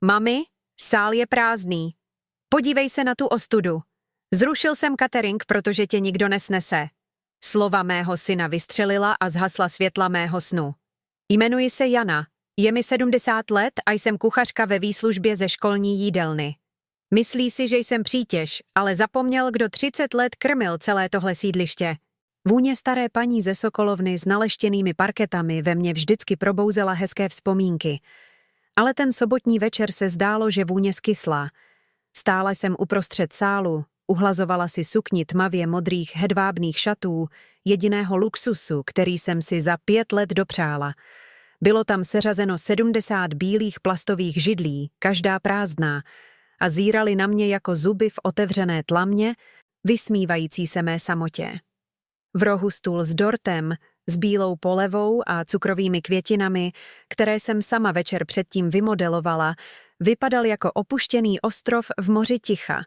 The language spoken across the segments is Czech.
Mami, sál je prázdný. Podívej se na tu ostudu. Zrušil jsem catering, protože tě nikdo nesnese. Slova mého syna vystřelila a zhasla světla mého snu. Jmenuji se Jana, je mi 70 let a jsem kuchařka ve výslužbě ze školní jídelny. Myslí si, že jsem přítěž, ale zapomněl, kdo 30 let krmil celé tohle sídliště. Vůně staré paní ze Sokolovny s naleštěnými parketami ve mně vždycky probouzela hezké vzpomínky. Ale ten sobotní večer se zdálo, že vůně skysla. Stála jsem uprostřed sálu, uhlazovala si sukni tmavě modrých hedvábných šatů, jediného luxusu, který jsem si za 5 let dopřála. Bylo tam seřazeno 70 bílých plastových židlí, každá prázdná, a zírali na mě jako zuby v otevřené tlamě, vysmívající se mé samotě. V rohu stůl s dortem, s bílou polevou a cukrovými květinami, které jsem sama večer předtím vymodelovala, vypadal jako opuštěný ostrov v moři ticha.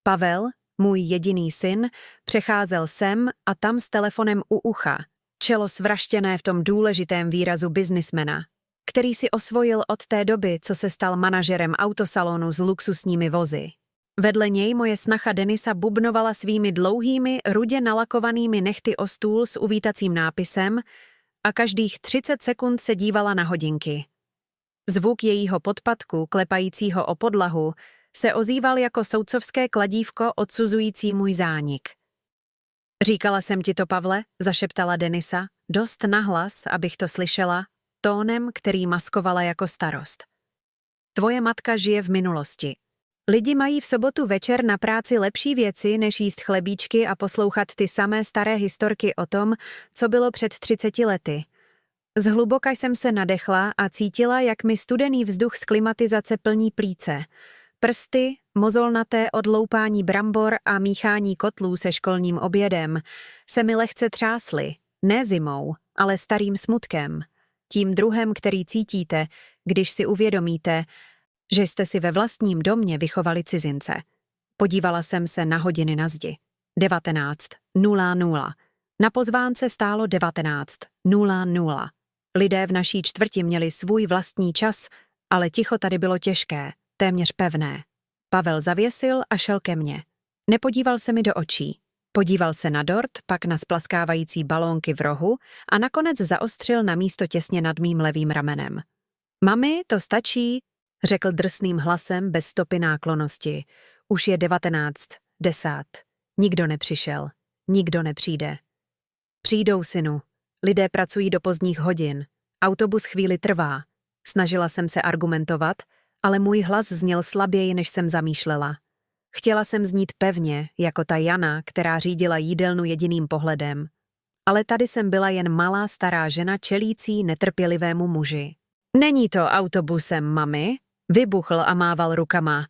Pavel, můj jediný syn, přecházel sem a tam s telefonem u ucha, čelo svraštěné v tom důležitém výrazu biznismena, který si osvojil od té doby, co se stal manažerem autosalonu s luxusními vozy. Vedle něj moje snacha Denisa bubnovala svými dlouhými, rudě nalakovanými nehty o stůl s uvítacím nápisem a každých 30 sekund se dívala na hodinky. Zvuk jejího podpatku, klepajícího o podlahu, se ozýval jako soudcovské kladívko odsuzující můj zánik. Říkala jsem ti to, Pavle, zašeptala Denisa, dost nahlas, abych to slyšela, tónem, který maskovala jako starost. Tvoje matka žije v minulosti. Lidi mají v sobotu večer na práci lepší věci, než jíst chlebíčky a poslouchat ty samé staré historky o tom, co bylo před 30 lety. Zhluboka jsem se nadechla a cítila, jak mi studený vzduch z klimatizace plní plíce. Prsty, mozolnaté od loupání brambor a míchání kotlů se školním obědem, se mi lehce třásly, ne zimou, ale starým smutkem. Tím druhem, který cítíte, když si uvědomíte, že jste si ve vlastním domě vychovali cizince. Podívala jsem se na hodiny na zdi. 19:00. Na pozvánce stálo 19:00. Lidé v naší čtvrti měli svůj vlastní čas, ale ticho tady bylo těžké, téměř pevné. Pavel zavěsil a šel ke mně. Nepodíval se mi do očí. Podíval se na dort, pak na splaskávající balónky v rohu a nakonec zaostřil na místo těsně nad mým levým ramenem. Mami, to stačí, řekl drsným hlasem bez stopy náklonnosti. Už je 19:10. Nikdo nepřišel. Nikdo nepřijde. Přijdou, synu. Lidé pracují do pozdních hodin. Autobus chvíli trvá. Snažila jsem se argumentovat, ale můj hlas zněl slaběji, než jsem zamýšlela. Chtěla jsem znít pevně, jako ta Jana, která řídila jídelnu jediným pohledem. Ale tady jsem byla jen malá stará žena čelící netrpělivému muži. Není to autobusem, mami, vybuchl a mával rukama.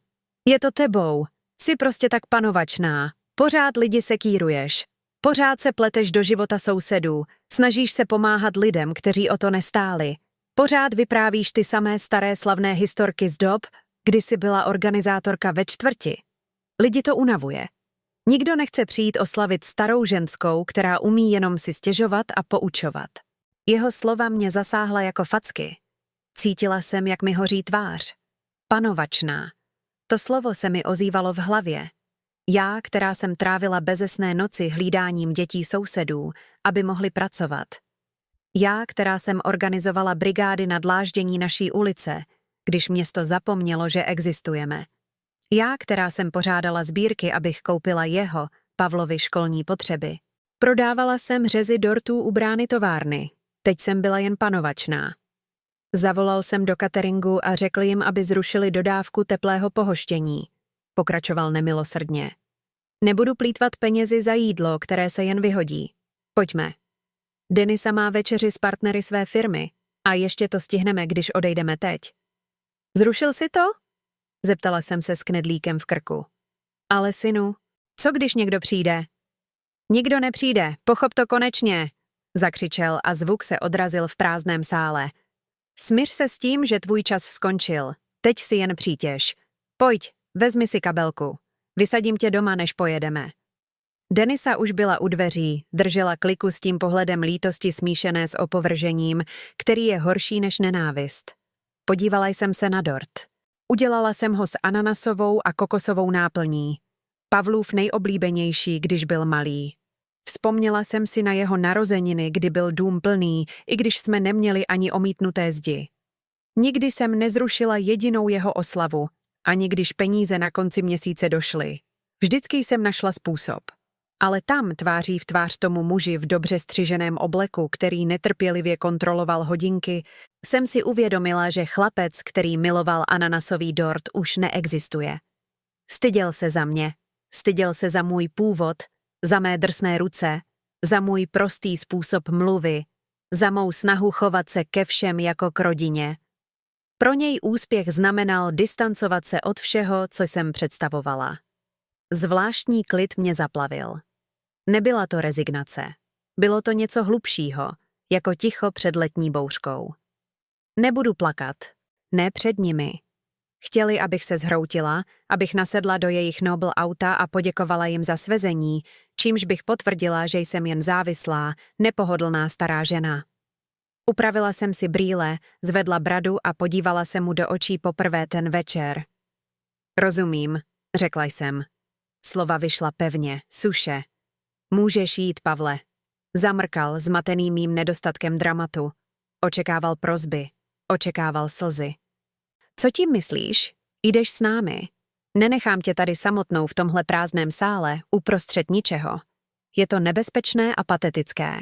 Je to tebou. Jsi prostě tak panovačná. Pořád lidi sekíruješ. Pořád se pleteš do života sousedů. Snažíš se pomáhat lidem, kteří o to nestáli. Pořád vyprávíš ty samé staré slavné historky z dob, kdy jsi byla organizátorka ve čtvrti. Lidi to unavuje. Nikdo nechce přijít oslavit starou ženskou, která umí jenom si stěžovat a poučovat. Jeho slova mě zasáhla jako facky. Cítila jsem, jak mi hoří tvář. Panovačná. To slovo se mi ozývalo v hlavě. Já, která jsem trávila bezesné noci hlídáním dětí sousedů, aby mohli pracovat. Já, která jsem organizovala brigády na dláždění naší ulice, když město zapomnělo, že existujeme. Já, která jsem pořádala sbírky, abych koupila jeho, Pavlovi, školní potřeby. Prodávala jsem řezy dortů u brány továrny. Teď jsem byla jen panovačná. Zavolal jsem do cateringu a řekl jim, aby zrušili dodávku teplého pohoštění. Pokračoval nemilosrdně. Nebudu plýtvat penězi za jídlo, které se jen vyhodí. Pojďme. Denisa má večeři s partnery své firmy a ještě to stihneme, když odejdeme teď. Zrušil si to? Zeptala jsem se s knedlíkem v krku. Ale synu, co když někdo přijde? Nikdo nepřijde, pochop to konečně, zakřičel a zvuk se odrazil v prázdném sále. Smíř se s tím, že tvůj čas skončil. Teď si jen přítěž. Pojď, vezmi si kabelku. Vysadím tě doma, než pojedeme. Denisa už byla u dveří, držela kliku s tím pohledem lítosti smíšené s opovržením, který je horší než nenávist. Podívala jsem se na dort. Udělala jsem ho s ananasovou a kokosovou náplní. Pavlův nejoblíbenější, když byl malý. Vzpomněla jsem si na jeho narozeniny, kdy byl dům plný, i když jsme neměli ani omítnuté zdi. Nikdy jsem nezrušila jedinou jeho oslavu, ani když peníze na konci měsíce došly. Vždycky jsem našla způsob. Ale tam, tváří v tvář tomu muži v dobře střiženém obleku, který netrpělivě kontroloval hodinky, jsem si uvědomila, že chlapec, který miloval ananasový dort, už neexistuje. Styděl se za mě. Styděl se za můj původ, za mé drsné ruce, za můj prostý způsob mluvy, za mou snahu chovat se ke všem jako k rodině. Pro něj úspěch znamenal distancovat se od všeho, co jsem představovala. Zvláštní klid mě zaplavil. Nebyla to rezignace. Bylo to něco hlubšího, jako ticho před letní bouřkou. Nebudu plakat. Ne před nimi. Chtěli, abych se zhroutila, abych nasedla do jejich Nobel auta a poděkovala jim za svezení, čímž bych potvrdila, že jsem jen závislá, nepohodlná stará žena. Upravila jsem si brýle, zvedla bradu a podívala se mu do očí poprvé ten večer. Rozumím, řekla jsem. Slova vyšla pevně, suše. Můžeš jít, Pavle. Zamrkal, zmatený mým nedostatkem dramatu. Očekával prosby, očekával slzy. Co tím myslíš? Jdeš s námi. Nenechám tě tady samotnou v tomhle prázdném sále, uprostřed ničeho. Je to nebezpečné a patetické.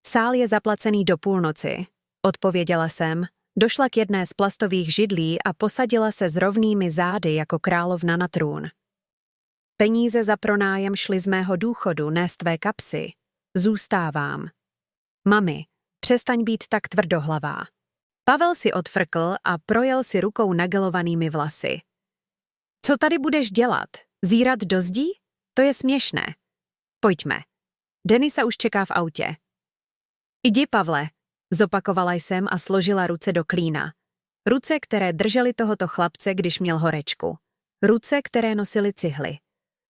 Sál je zaplacený do půlnoci, odpověděla jsem, došla k jedné z plastových židlí a posadila se s rovnými zády jako královna na trůn. Peníze za pronájem šly z mého důchodu, ne z tvé kapsy. Zůstávám. Mami, přestaň být tak tvrdohlavá. Pavel si odfrkl a projel si rukou nagelovanými vlasy. Co tady budeš dělat? Zírat do zdí? To je směšné. Pojďme. Denisa už čeká v autě. Jdi, Pavle, zopakovala jsem a složila ruce do klína. Ruce, které držely tohoto chlapce, když měl horečku. Ruce, které nosily cihly.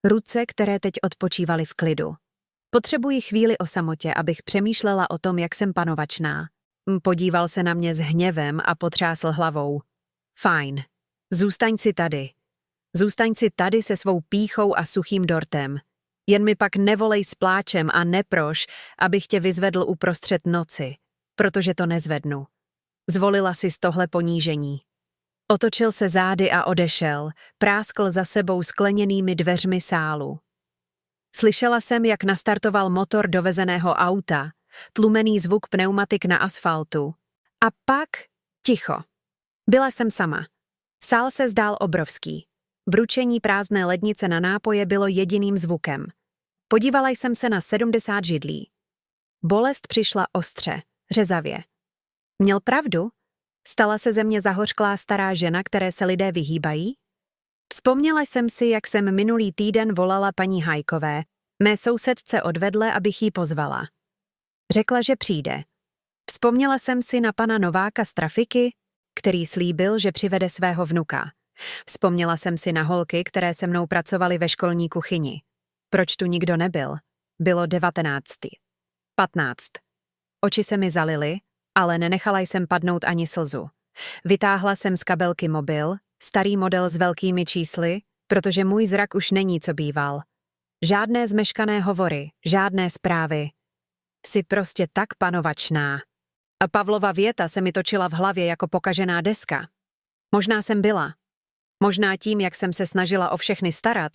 Ruce, které teď odpočívaly v klidu. Potřebuji chvíli o samotě, abych přemýšlela o tom, jak jsem panovačná. Podíval se na mě s hněvem a potřásl hlavou. Fajn. Zůstaň si tady. Zůstaň si tady se svou pýchou a suchým dortem. Jen mi pak nevolej s pláčem a neproš, abych tě vyzvedl uprostřed noci, protože to nezvednu. Zvolila si z tohle ponížení. Otočil se zády a odešel, práskl za sebou skleněnými dveřmi sálu. Slyšela jsem, jak nastartoval motor dovezeného auta, tlumený zvuk pneumatik na asfaltu. A pak ticho. Byla jsem sama. Sál se zdál obrovský. Bručení prázdné lednice na nápoje bylo jediným zvukem. Podívala jsem se na 70 židlí. Bolest přišla ostře, řezavě. Měl pravdu? Stala se ze mě zahořklá stará žena, které se lidé vyhýbají? Vzpomněla jsem si, jak jsem minulý týden volala paní Hajkové, mé sousedce odvedle, abych jí pozvala. Řekla, že přijde. Vzpomněla jsem si na pana Nováka z trafiky, který slíbil, že přivede svého vnuka. Vzpomněla jsem si na holky, které se mnou pracovaly ve školní kuchyni. Proč tu nikdo nebyl? Bylo 19. 15. Oči se mi zalily, ale nenechala jsem padnout ani slzu. Vytáhla jsem z kabelky mobil, starý model s velkými čísly, protože můj zrak už není, co býval. Žádné zmeškané hovory, žádné zprávy. Jsi prostě tak panovačná. A Pavlova věta se mi točila v hlavě jako pokažená deska. Možná jsem byla. Možná tím, jak jsem se snažila o všechny starat,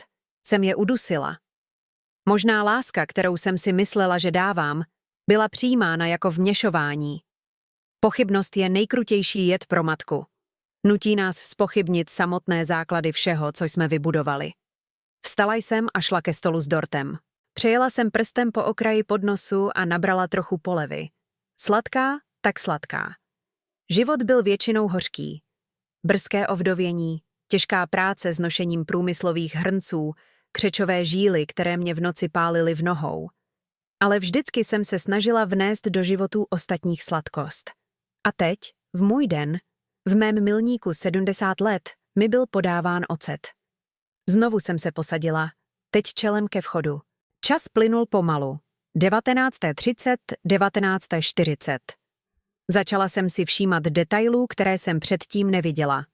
jsem je udusila. Možná láska, kterou jsem si myslela, že dávám, byla přijímána jako vměšování. Pochybnost je nejkrutější jed pro matku. Nutí nás zpochybnit samotné základy všeho, co jsme vybudovali. Vstala jsem a šla ke stolu s dortem. Přejela jsem prstem po okraji podnosu a nabrala trochu polevy. Sladká, tak sladká. Život byl většinou hořký. Brzké ovdovění, těžká práce s nošením průmyslových hrnců, křečové žíly, které mě v noci pálily v nohou. Ale vždycky jsem se snažila vnést do životů ostatních sladkost. A teď, v můj den, v mém milníku 70 let, mi byl podáván ocet. Znovu jsem se posadila, teď čelem ke vchodu. Čas plynul pomalu. 19:30, 19:40. Začala jsem si všímat detailů, které jsem předtím neviděla.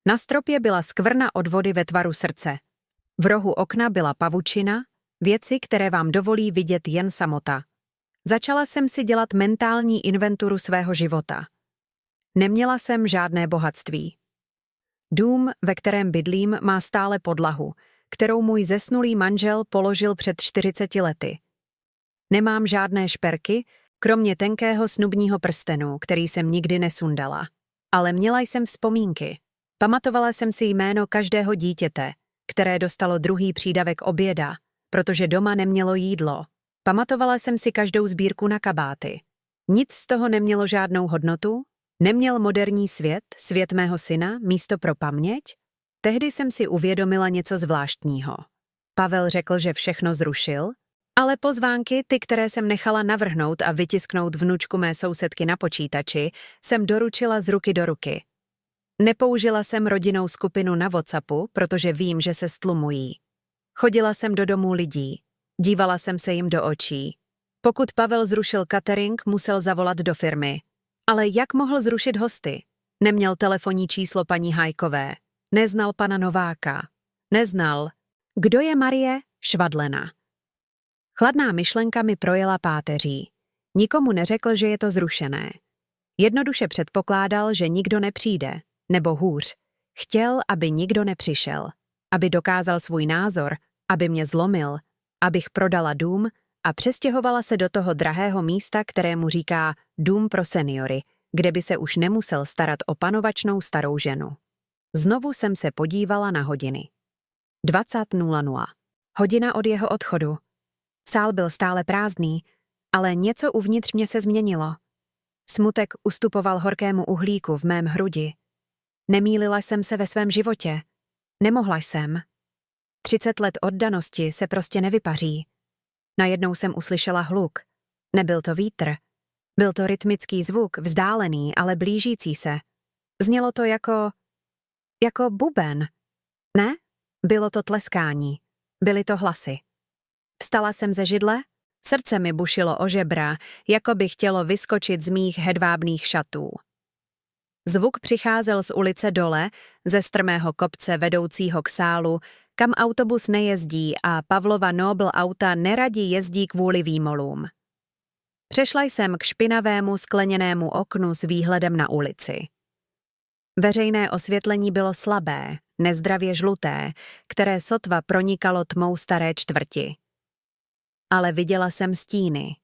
Na stropě byla skvrna od vody ve tvaru srdce. V rohu okna byla pavučina, věci, které vám dovolí vidět jen samota. Začala jsem si dělat mentální inventuru svého života. Neměla jsem žádné bohatství. Dům, ve kterém bydlím, má stále podlahu, kterou můj zesnulý manžel položil před 40 lety. Nemám žádné šperky, kromě tenkého snubního prstenu, který jsem nikdy nesundala. Ale měla jsem vzpomínky. Pamatovala jsem si jméno každého dítěte, které dostalo druhý přídavek oběda, protože doma nemělo jídlo. Pamatovala jsem si každou sbírku na kabáty. Nic z toho nemělo žádnou hodnotu, neměl moderní svět, svět mého syna, místo pro paměť. Tehdy jsem si uvědomila něco zvláštního. Pavel řekl, že všechno zrušil, ale pozvánky, ty, které jsem nechala navrhnout a vytisknout vnučku mé sousedky na počítači, jsem doručila z ruky do ruky. Nepoužila jsem rodinnou skupinu na WhatsAppu, protože vím, že se stlumují. Chodila jsem do domů lidí. Dívala jsem se jim do očí. Pokud Pavel zrušil catering, musel zavolat do firmy. Ale jak mohl zrušit hosty? Neměl telefonní číslo paní Hajkové. Neznal pana Nováka. Neznal. Kdo je Marie Švadlena? Chladná myšlenka mi projela páteří. Nikomu neřekl, že je to zrušené. Jednoduše předpokládal, že nikdo nepřijde. Nebo hůř. Chtěl, aby nikdo nepřišel. Aby dokázal svůj názor, aby mě zlomil, abych prodala dům a přestěhovala se do toho drahého místa, kterému říká dům pro seniory, kde by se už nemusel starat o panovačnou starou ženu. Znovu jsem se podívala na hodiny. 20:00. Hodina od jeho odchodu. Sál byl stále prázdný, ale něco uvnitř mě se změnilo. Smutek ustupoval horkému uhlíku v mém hrudi. Nemýlila jsem se ve svém životě. Nemohla jsem. 30 let oddanosti se prostě nevypaří. Najednou jsem uslyšela hluk. Nebyl to vítr. Byl to rytmický zvuk, vzdálený, ale blížící se. Znělo to jako buben. Ne? Bylo to tleskání. Byly to hlasy. Vstala jsem ze židle, srdce mi bušilo o žebra, jako by chtělo vyskočit z mých hedvábných šatů. Zvuk přicházel z ulice dole, ze strmého kopce vedoucího k sálu, kam autobus nejezdí a Pavlova Nobel auta neradi jezdí kvůli výmolům. Přešla jsem k špinavému skleněnému oknu s výhledem na ulici. Veřejné osvětlení bylo slabé, nezdravě žluté, které sotva pronikalo tmou staré čtvrti. Ale viděla jsem stíny.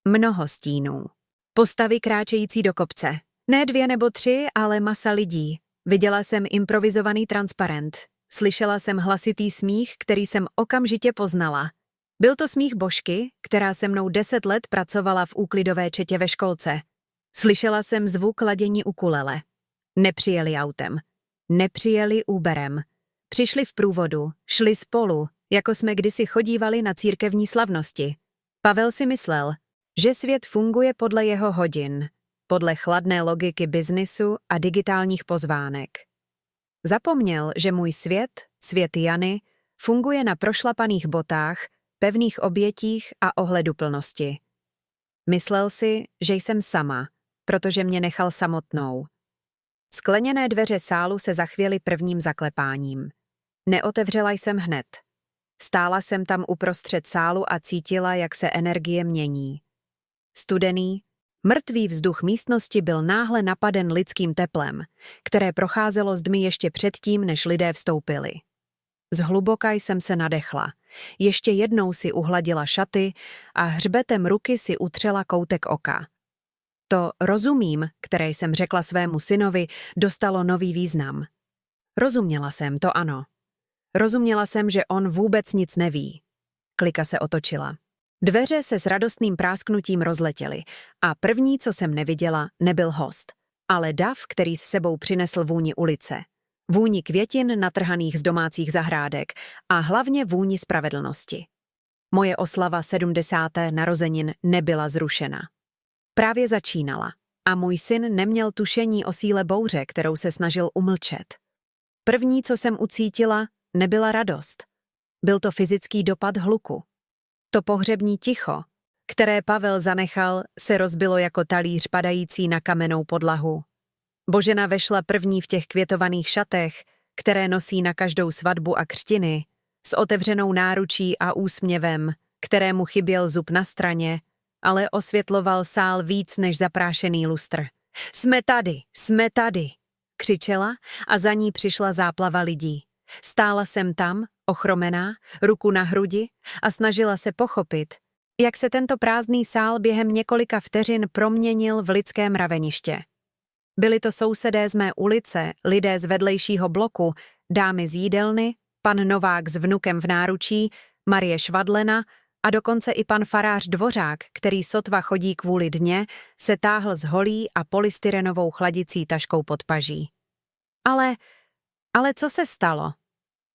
Mnoho stínů. Postavy kráčející do kopce. Ne 2 nebo 3, ale masa lidí. Viděla jsem improvizovaný transparent. Slyšela jsem hlasitý smích, který jsem okamžitě poznala. Byl to smích Božky, která se mnou 10 let pracovala v úklidové četě ve školce. Slyšela jsem zvuk ladění ukulele. Nepřijeli autem. Nepřijeli Uberem. Přišli v průvodu, šli spolu, jako jsme kdysi chodívali na církevní slavnosti. Pavel si myslel, že svět funguje podle jeho hodin, podle chladné logiky biznisu a digitálních pozvánek. Zapomněl, že můj svět, svět Jany, funguje na prošlapaných botách, pevných obětích a ohleduplnosti. Myslel si, že jsem sama, protože mě nechal samotnou. Skleněné dveře sálu se zachvěly prvním zaklepáním. Neotevřela jsem hned. Stála jsem tam uprostřed sálu a cítila, jak se energie mění. Studený, mrtvý vzduch místnosti byl náhle napaden lidským teplem, které procházelo zdmi ještě předtím, než lidé vstoupili. Zhluboka jsem se nadechla. Ještě jednou si uhladila šaty a hřbetem ruky si utřela koutek oka. To rozumím, které jsem řekla svému synovi, dostalo nový význam. Rozuměla jsem, to ano. Rozuměla jsem, že on vůbec nic neví. Klika se otočila. Dveře se s radostným prásknutím rozletěly a první, co jsem neviděla, nebyl host, ale dav, který s sebou přinesl vůni ulice. Vůni květin natrhaných z domácích zahrádek a hlavně vůni spravedlnosti. Moje oslava 70. narozenin nebyla zrušena. Právě začínala a můj syn neměl tušení o síle bouře, kterou se snažil umlčet. První, co jsem ucítila, nebyla radost. Byl to fyzický dopad hluku. To pohřební ticho, které Pavel zanechal, se rozbilo jako talíř padající na kamennou podlahu. Božena vešla první v těch květovaných šatech, které nosí na každou svatbu a křtiny, s otevřenou náručí a úsměvem, kterému chyběl zub na straně, ale osvětloval sál víc než zaprášený lustr. Jsme tady, křičela a za ní přišla záplava lidí. Stála jsem tam, ochromená, ruku na hrudi a snažila se pochopit, jak se tento prázdný sál během několika vteřin proměnil v lidské mraveniště. Byli to sousedé z mé ulice, lidé z vedlejšího bloku, dámy z jídelny, pan Novák s vnukem v náručí, Marie Švadlena a dokonce i pan farář Dvořák, který sotva chodí kvůli dně, se táhl s holí a polystyrenovou chladicí taškou pod paží. Ale co se stalo?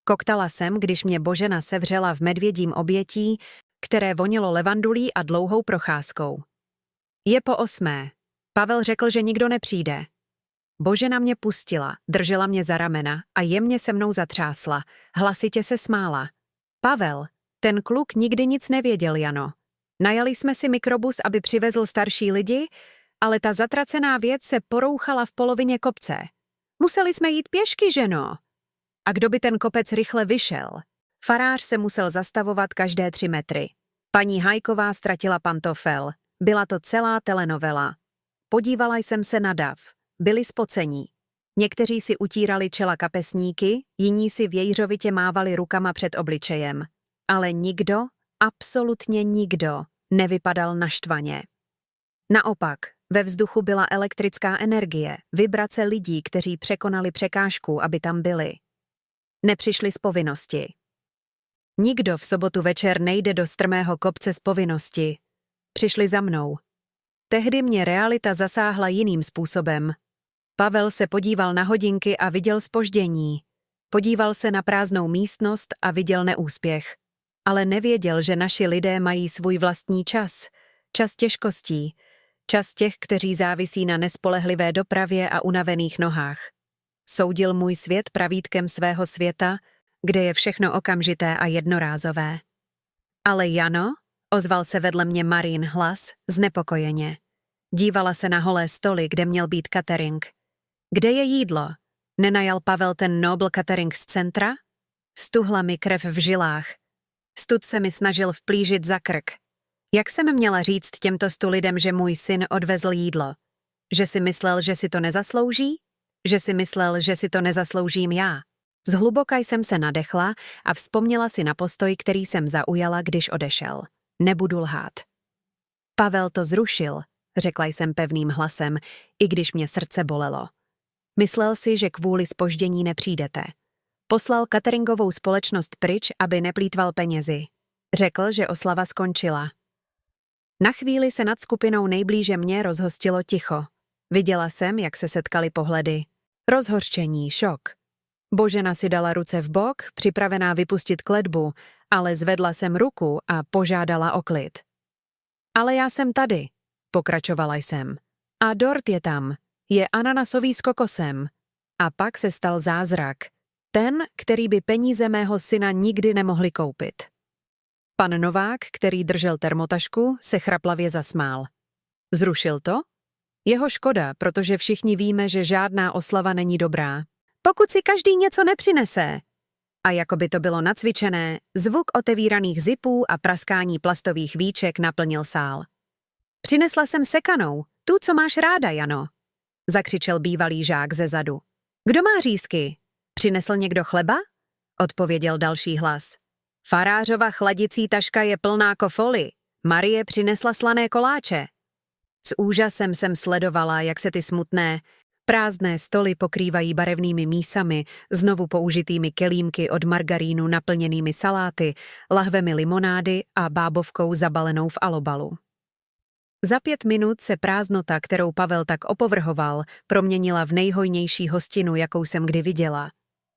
Koktala jsem, když mě Božena sevřela v medvědím obětí, které vonilo levandulí a dlouhou procházkou. Je po 8. Pavel řekl, že nikdo nepřijde. Božena mě pustila, držela mě za ramena a jemně se mnou zatřásla, hlasitě se smála. Pavel, ten kluk nikdy nic nevěděl, Jano. Najali jsme si mikrobus, aby přivezl starší lidi, ale ta zatracená věc se porouchala v polovině kopce. Museli jsme jít pěšky, ženo. A kdo by ten kopec rychle vyšel? Farář se musel zastavovat každé 3 metry. Paní Hajková ztratila pantofel. Byla to celá telenovela. Podívala jsem se na dav. Byli spocení. Někteří si utírali čela kapesníky, jiní si vějířovitě mávali rukama před obličejem. Ale nikdo, absolutně nikdo, nevypadal naštvaně. Naopak, ve vzduchu byla elektrická energie, vibrace lidí, kteří překonali překážku, aby tam byli. Nepřišli z povinnosti. Nikdo v sobotu večer nejde do strmého kopce z povinnosti. Přišli za mnou. Tehdy mě realita zasáhla jiným způsobem. Pavel se podíval na hodinky a viděl zpoždění. Podíval se na prázdnou místnost a viděl neúspěch. Ale nevěděl, že naši lidé mají svůj vlastní čas. Čas těžkostí. Čas těch, kteří závisí na nespolehlivé dopravě a unavených nohách. Soudil můj svět pravítkem svého světa, kde je všechno okamžité a jednorázové. Ale Jano, ozval se vedle mě Marín hlas, znepokojeně. Dívala se na holé stoly, kde měl být catering. Kde je jídlo? Nenajal Pavel ten Nobel catering z centra? Stuhla mi krev v žilách. Stud se mi snažil vplížit za krk. Jak jsem měla říct těmto lidem, že můj syn odvezl jídlo? Že si myslel, že si to nezaslouží? Že si myslel, že si to nezasloužím já? Zhluboka jsem se nadechla a vzpomněla si na postoj, který jsem zaujala, když odešel. Nebudu lhát. Pavel to zrušil, řekla jsem pevným hlasem, i když mě srdce bolelo. Myslel si, že kvůli zpoždění nepřijdete. Poslal cateringovou společnost pryč, aby neplýtval penězi. Řekl, že oslava skončila. Na chvíli se nad skupinou nejblíže mě rozhostilo ticho. Viděla jsem, jak se setkali pohledy. Rozhořčení, šok. Božena si dala ruce v bok, připravená vypustit kletbu, ale zvedla jsem ruku a požádala o klid. Ale já jsem tady, pokračovala jsem. A dort je tam, je ananasový s kokosem. A pak se stal zázrak. Ten, který by peníze mého syna nikdy nemohli koupit. Pan Novák, který držel termotašku, se chraplavě zasmál. Zrušil to? Jeho škoda, protože všichni víme, že žádná oslava není dobrá. Pokud si každý něco nepřinese. A jako by to bylo nacvičené, zvuk otevíraných zipů a praskání plastových víček naplnil sál. Přinesla jsem sekanou, tu, co máš ráda, Jano, zakřičel bývalý žák ze zadu. Kdo má řízky? Přinesl někdo chleba? Odpověděl další hlas. Farářova chladicí taška je plná kofoly. Marie přinesla slané koláče. S úžasem jsem sledovala, jak se ty smutné, prázdné stoly pokrývají barevnými mísami, znovu použitými kelímky od margarínu naplněnými saláty, lahvemi limonády a bábovkou zabalenou v alobalu. Za 5 minut se prázdnota, kterou Pavel tak opovrhoval, proměnila v nejhojnější hostinu, jakou jsem kdy viděla.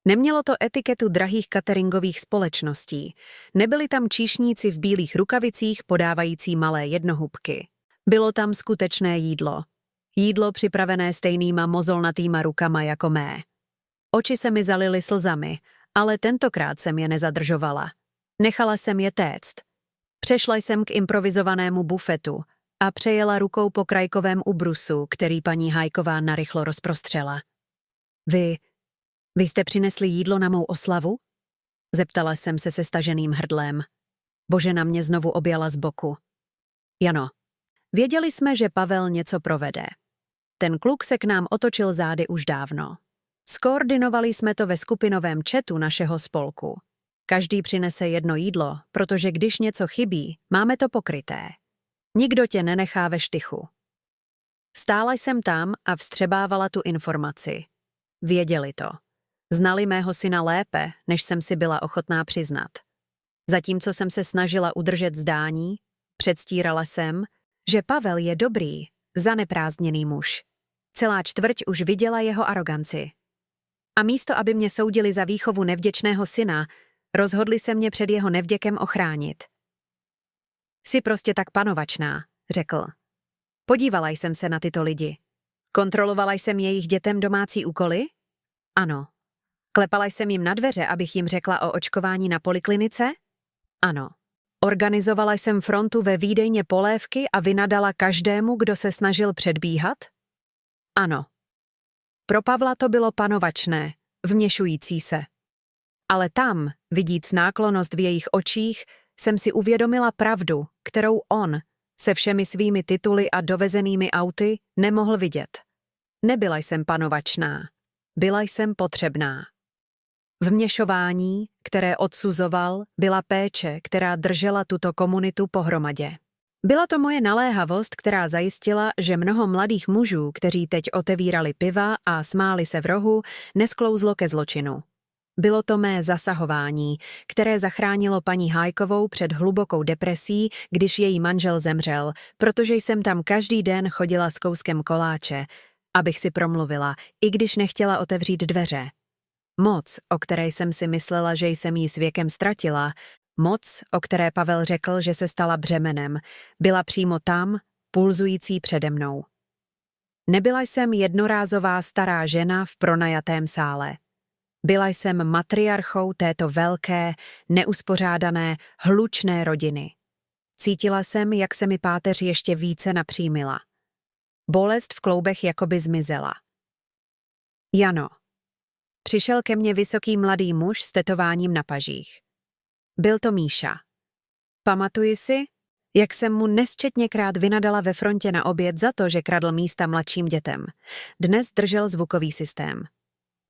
Nemělo to etiketu drahých cateringových společností. Nebyli tam číšníci v bílých rukavicích podávající malé jednohubky. Bylo tam skutečné jídlo. Jídlo připravené stejnýma mozolnatýma rukama jako mé. Oči se mi zalily slzami, ale tentokrát jsem je nezadržovala. Nechala jsem je téct. Přešla jsem k improvizovanému bufetu a přejela rukou po krajkovém ubrusu, který paní Hajková narychlo rozprostřela. Vy jste přinesli jídlo na mou oslavu? Zeptala jsem se staženým hrdlem. Božena mě znovu objala z boku. Jano. Věděli jsme, že Pavel něco provede. Ten kluk se k nám otočil zády už dávno. Skoordinovali jsme to ve skupinovém chatu našeho spolku. Každý přinese jedno jídlo, protože když něco chybí, máme to pokryté. Nikdo tě nenechá ve štychu. Stála jsem tam a vstřebávala tu informaci. Věděli to. Znali mého syna lépe, než jsem si byla ochotná přiznat. Zatímco jsem se snažila udržet zdání, předstírala jsem, že Pavel je dobrý, zaneprázdněný muž. Celá čtvrť už viděla jeho aroganci. A místo, aby mě soudili za výchovu nevděčného syna, rozhodli se mě před jeho nevděkem ochránit. Jsi prostě tak panovačná, řekl. Podívala jsem se na tyto lidi. Kontrolovala jsem jejich dětem domácí úkoly? Ano. Klepala jsem jim na dveře, abych jim řekla o očkování na poliklinice? Ano. Organizovala jsem frontu ve výdejně polévky a vynadala každému, kdo se snažil předbíhat? Ano. Pro Pavla to bylo panovačné, vměšující se. Ale tam, vidíc náklonnost v jejich očích, jsem si uvědomila pravdu, kterou on, se všemi svými tituly a dovezenými auty, nemohl vidět. Nebyla jsem panovačná. Byla jsem potřebná. Vměšování, které odsuzoval, byla péče, která držela tuto komunitu pohromadě. Byla to moje naléhavost, která zajistila, že mnoho mladých mužů, kteří teď otevírali piva a smáli se v rohu, nesklouzlo ke zločinu. Bylo to mé zasahování, které zachránilo paní Hájkovou před hlubokou depresí, když její manžel zemřel, protože jsem tam každý den chodila s kouskem koláče, abych si promluvila, i když nechtěla otevřít dveře. Moc, o které jsem si myslela, že jsem ji s věkem ztratila, moc, o které Pavel řekl, že se stala břemenem, byla přímo tam, pulzující přede mnou. Nebyla jsem jednorázová stará žena v pronajatém sále. Byla jsem matriarchou této velké, neuspořádané, hlučné rodiny. Cítila jsem, jak se mi páteř ještě více napřímila. Bolest v kloubech jakoby zmizela. Jano. Přišel ke mně vysoký mladý muž s tetováním na pažích. Byl to Míša. Pamatuji si, jak jsem mu nesčetněkrát vynadala ve frontě na oběd za to, že kradl místa mladším dětem. Dnes držel zvukový systém.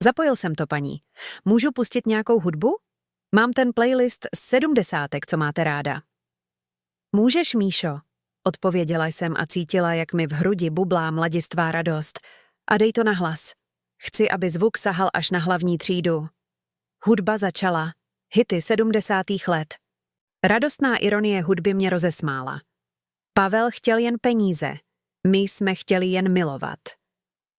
Zapojil jsem to, paní. Můžu pustit nějakou hudbu? Mám ten playlist z 70, co máte ráda. Můžeš, Míšo, odpověděla jsem a cítila, jak mi v hrudi bublá mladistvá radost. A dej to nahlas. Chci, aby zvuk sahal až na hlavní třídu. Hudba začala. Hity 70. let. Radostná ironie hudby mě rozesmála. Pavel chtěl jen peníze. My jsme chtěli jen milovat.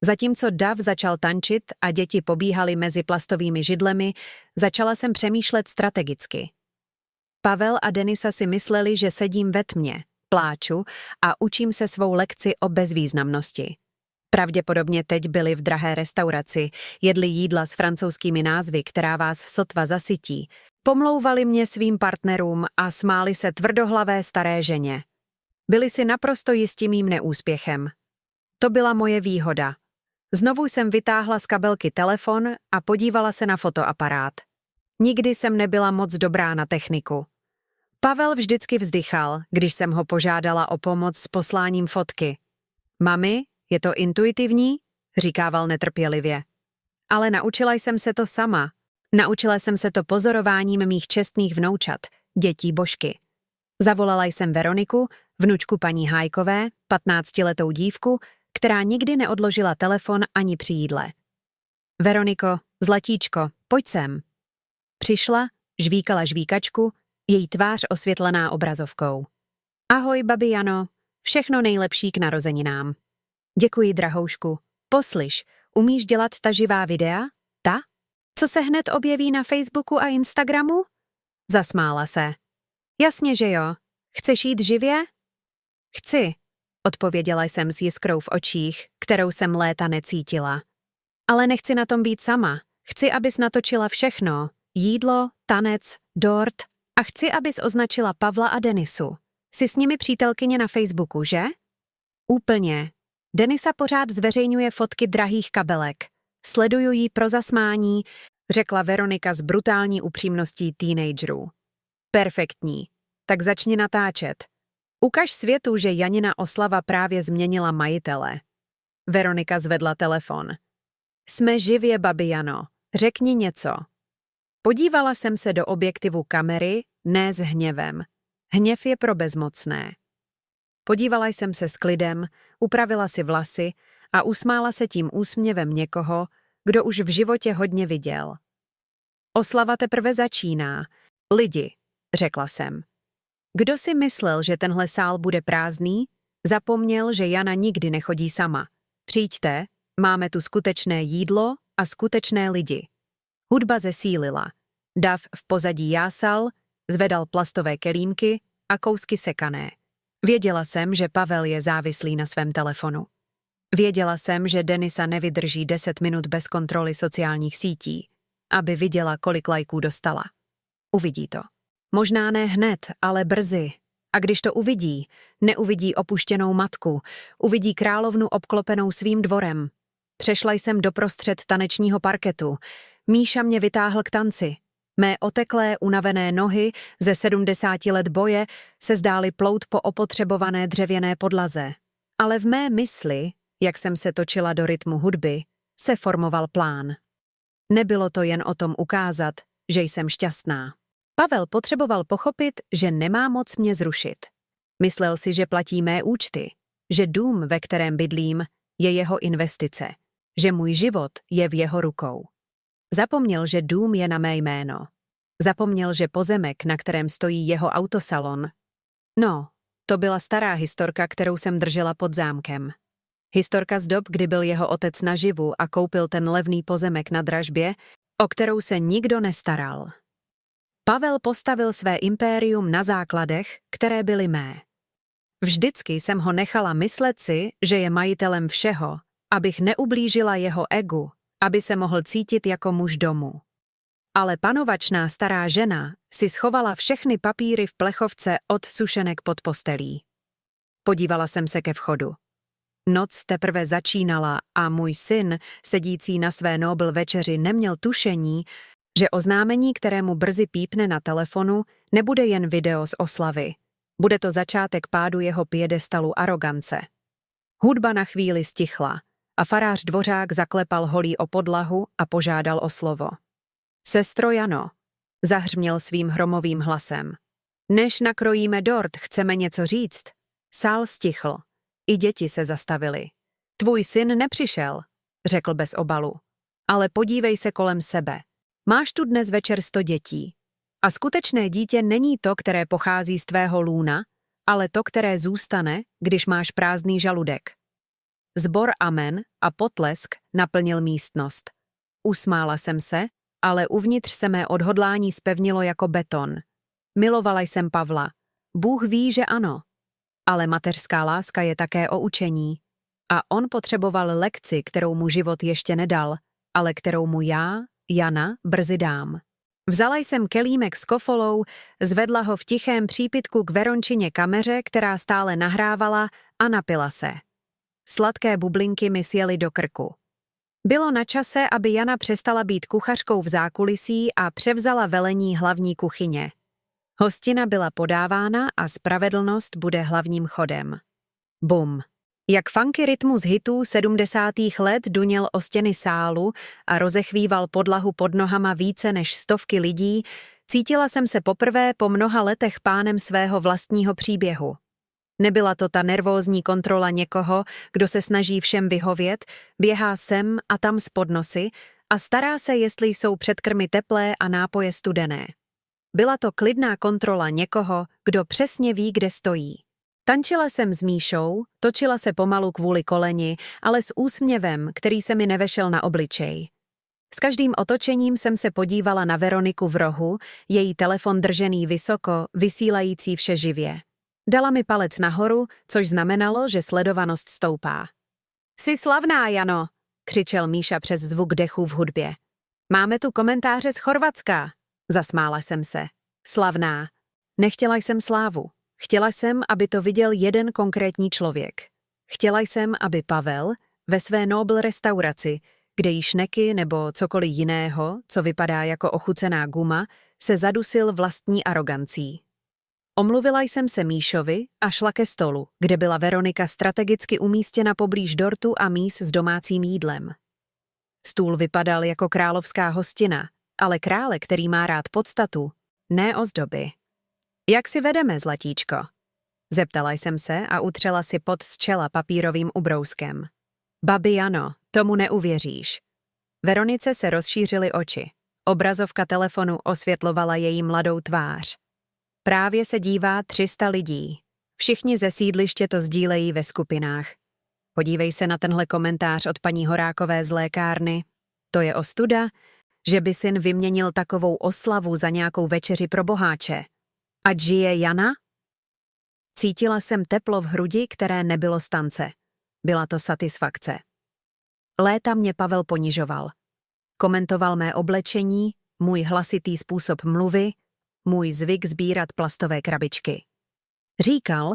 Zatímco dav začal tančit a děti pobíhaly mezi plastovými židlemi, začala jsem přemýšlet strategicky. Pavel a Denisa si mysleli, že sedím ve tmě, pláču a učím se svou lekci o bezvýznamnosti. Pravděpodobně teď byli v drahé restauraci, jedli jídla s francouzskými názvy, která vás sotva zasytí, pomlouvali mě svým partnerům a smáli se tvrdohlavé staré ženě. Byli si naprosto jistí mým neúspěchem. To byla moje výhoda. Znovu jsem vytáhla z kabelky telefon a podívala se na fotoaparát. Nikdy jsem nebyla moc dobrá na techniku. Pavel vždycky vzdychal, když jsem ho požádala o pomoc s posláním fotky. Mami, je to intuitivní? Říkával netrpělivě. Ale naučila jsem se to sama. Naučila jsem se to pozorováním mých čestných vnoučat, dětí Božky. Zavolala jsem Veroniku, vnučku paní Hájkové, 15letou dívku, která nikdy neodložila telefon ani při jídle. Veroniko, zlatíčko, pojď sem. Přišla, žvíkala žvíkačku, její tvář osvětlená obrazovkou. Ahoj, babi Jano, všechno nejlepší k narozeninám. Děkuji, drahoušku. Poslyš, umíš dělat ta živá videa? Ta? Co se hned objeví na Facebooku a Instagramu? Zasmála se. Jasně, že jo. Chceš jít živě? Chci, odpověděla jsem s jiskrou v očích, kterou jsem léta necítila. Ale nechci na tom být sama. Chci, abys natočila všechno. Jídlo, tanec, dort a chci, abys označila Pavla a Denisu. Jsi s nimi přítelkyně na Facebooku, že? Úplně. Denisa pořád zveřejňuje fotky drahých kabelek. Sleduju ji pro zasmání, řekla Veronika s brutální upřímností teenagerů. Perfektní. Tak začni natáčet. Ukaž světu, že Janina oslava právě změnila majitele. Veronika zvedla telefon. Jsme živě, babi Jano. Řekni něco. Podívala jsem se do objektivu kamery, ne s hněvem. Hněv je pro bezmocné. Podívala jsem se s klidem, upravila si vlasy a usmála se tím úsměvem někoho, kdo už v životě hodně viděl. Oslava teprve začíná. Lidi, řekla jsem. Kdo si myslel, že tenhle sál bude prázdný? Zapomněl, že Jana nikdy nechodí sama. Přijďte, máme tu skutečné jídlo a skutečné lidi. Hudba zesílila. Dav v pozadí jásal, zvedal plastové kelímky a kousky sekané. Věděla jsem, že Pavel je závislý na svém telefonu. Věděla jsem, že Denisa nevydrží 10 minut bez kontroly sociálních sítí, aby viděla, kolik lajků dostala. Uvidí to. Možná ne hned, ale brzy. A když to uvidí, neuvidí opuštěnou matku, uvidí královnu obklopenou svým dvorem. Přešla jsem doprostřed tanečního parketu. Míša mě vytáhl k tanci. Mé oteklé, unavené nohy ze 70 let boje se zdály plout po opotřebované dřevěné podlaze. Ale v mé mysli, jak jsem se točila do rytmu hudby, se formoval plán. Nebylo to jen o tom ukázat, že jsem šťastná. Pavel potřeboval pochopit, že nemá moc mě zrušit. Myslel si, že platí mé účty, že dům, ve kterém bydlím, je jeho investice, že můj život je v jeho rukou. Zapomněl, že dům je na mé jméno. Zapomněl, že pozemek, na kterém stojí jeho autosalon. No, to byla stará historka, kterou jsem držela pod zámkem. Historka z dob, kdy byl jeho otec naživu a koupil ten levný pozemek na dražbě, o kterou se nikdo nestaral. Pavel postavil své impérium na základech, které byly mé. Vždycky jsem ho nechala myslet si, že je majitelem všeho, abych neublížila jeho egu, aby se mohl cítit jako muž domu. Ale panovačná stará žena si schovala všechny papíry v plechovce od sušenek pod postelí. Podívala jsem se ke vchodu. Noc teprve začínala a můj syn, sedící na své Nobel večeři, neměl tušení, že oznámení, kterému brzy pípne na telefonu, nebude jen video z oslavy. Bude to začátek pádu jeho piedestalu arogance. Hudba na chvíli stichla a farář Dvořák zaklepal holí o podlahu a požádal o slovo. Sestro Jano, zahřměl svým hromovým hlasem. Než nakrojíme dort, chceme něco říct. Sál stichl. I děti se zastavily. Tvůj syn nepřišel, řekl bez obalu. Ale podívej se kolem sebe. Máš tu dnes večer 100 dětí. A skutečné dítě není to, které pochází z tvého lůna, ale to, které zůstane, když máš prázdný žaludek. Zbor amen a potlesk naplnil místnost. Usmála jsem se, ale uvnitř se mé odhodlání zpevnilo jako beton. Milovala jsem Pavla. Bůh ví, že ano. Ale mateřská láska je také o učení. A on potřeboval lekci, kterou mu život ještě nedal, ale kterou mu já, Jana, brzy dám. Vzala jsem kelímek s kofolou, zvedla ho v tichém přípitku k Verončině kameře, která stále nahrávala, a napila se. Sladké bublinky mi sjely do krku. Bylo na čase, aby Jana přestala být kuchařkou v zákulisí a převzala velení hlavní kuchyně. Hostina byla podávána a spravedlnost bude hlavním chodem. Bum. Jak funky rytmus hitů 70. let duněl o stěny sálu a rozechvíval podlahu pod nohama více než 100 lidí, cítila jsem se poprvé po mnoha letech pánem svého vlastního příběhu. Nebyla to ta nervózní kontrola někoho, kdo se snaží všem vyhovět, běhá sem a tam z podnosy a stará se, jestli jsou předkrmy teplé a nápoje studené. Byla to klidná kontrola někoho, kdo přesně ví, kde stojí. Tančila jsem s Míšou, točila se pomalu kvůli koleni, ale s úsměvem, který se mi nevešel na obličej. S každým otočením jsem se podívala na Veroniku v rohu, její telefon držený vysoko, vysílající vše živě. Dala mi palec nahoru, což znamenalo, že sledovanost stoupá. Jsi slavná, Jano, křičel Míša přes zvuk dechu v hudbě. Máme tu komentáře z Chorvatska, zasmála jsem se. Slavná. Nechtěla jsem slávu. Chtěla jsem, aby to viděl jeden konkrétní člověk. Chtěla jsem, aby Pavel ve své Nobel restauraci, kde jí šneky nebo cokoliv jiného, co vypadá jako ochucená guma, se zadusil vlastní arogancí. Omluvila jsem se Míšovi a šla ke stolu, kde byla Veronika strategicky umístěna poblíž dortu a míz s domácím jídlem. Stůl vypadal jako královská hostina, ale krále, který má rád podstatu, ne ozdoby. Jak si vedeme, zlatíčko? Zeptala jsem se a utřela si pot z čela papírovým ubrouskem. Babi Jano, tomu neuvěříš. Veronice se rozšířily oči. Obrazovka telefonu osvětlovala její mladou tvář. Právě se dívá 300 lidí. Všichni ze sídliště to sdílejí ve skupinách. Podívej se na tenhle komentář od paní Horákové z lékárny. To je ostuda, že by syn vyměnil takovou oslavu za nějakou večeři pro boháče. Ať žije Jana? Cítila jsem teplo v hrudi, které nebylo z tance. Byla to satisfakce. Léta mě Pavel ponižoval. Komentoval mé oblečení, můj hlasitý způsob mluvy, můj zvyk sbírat plastové krabičky. Říkal,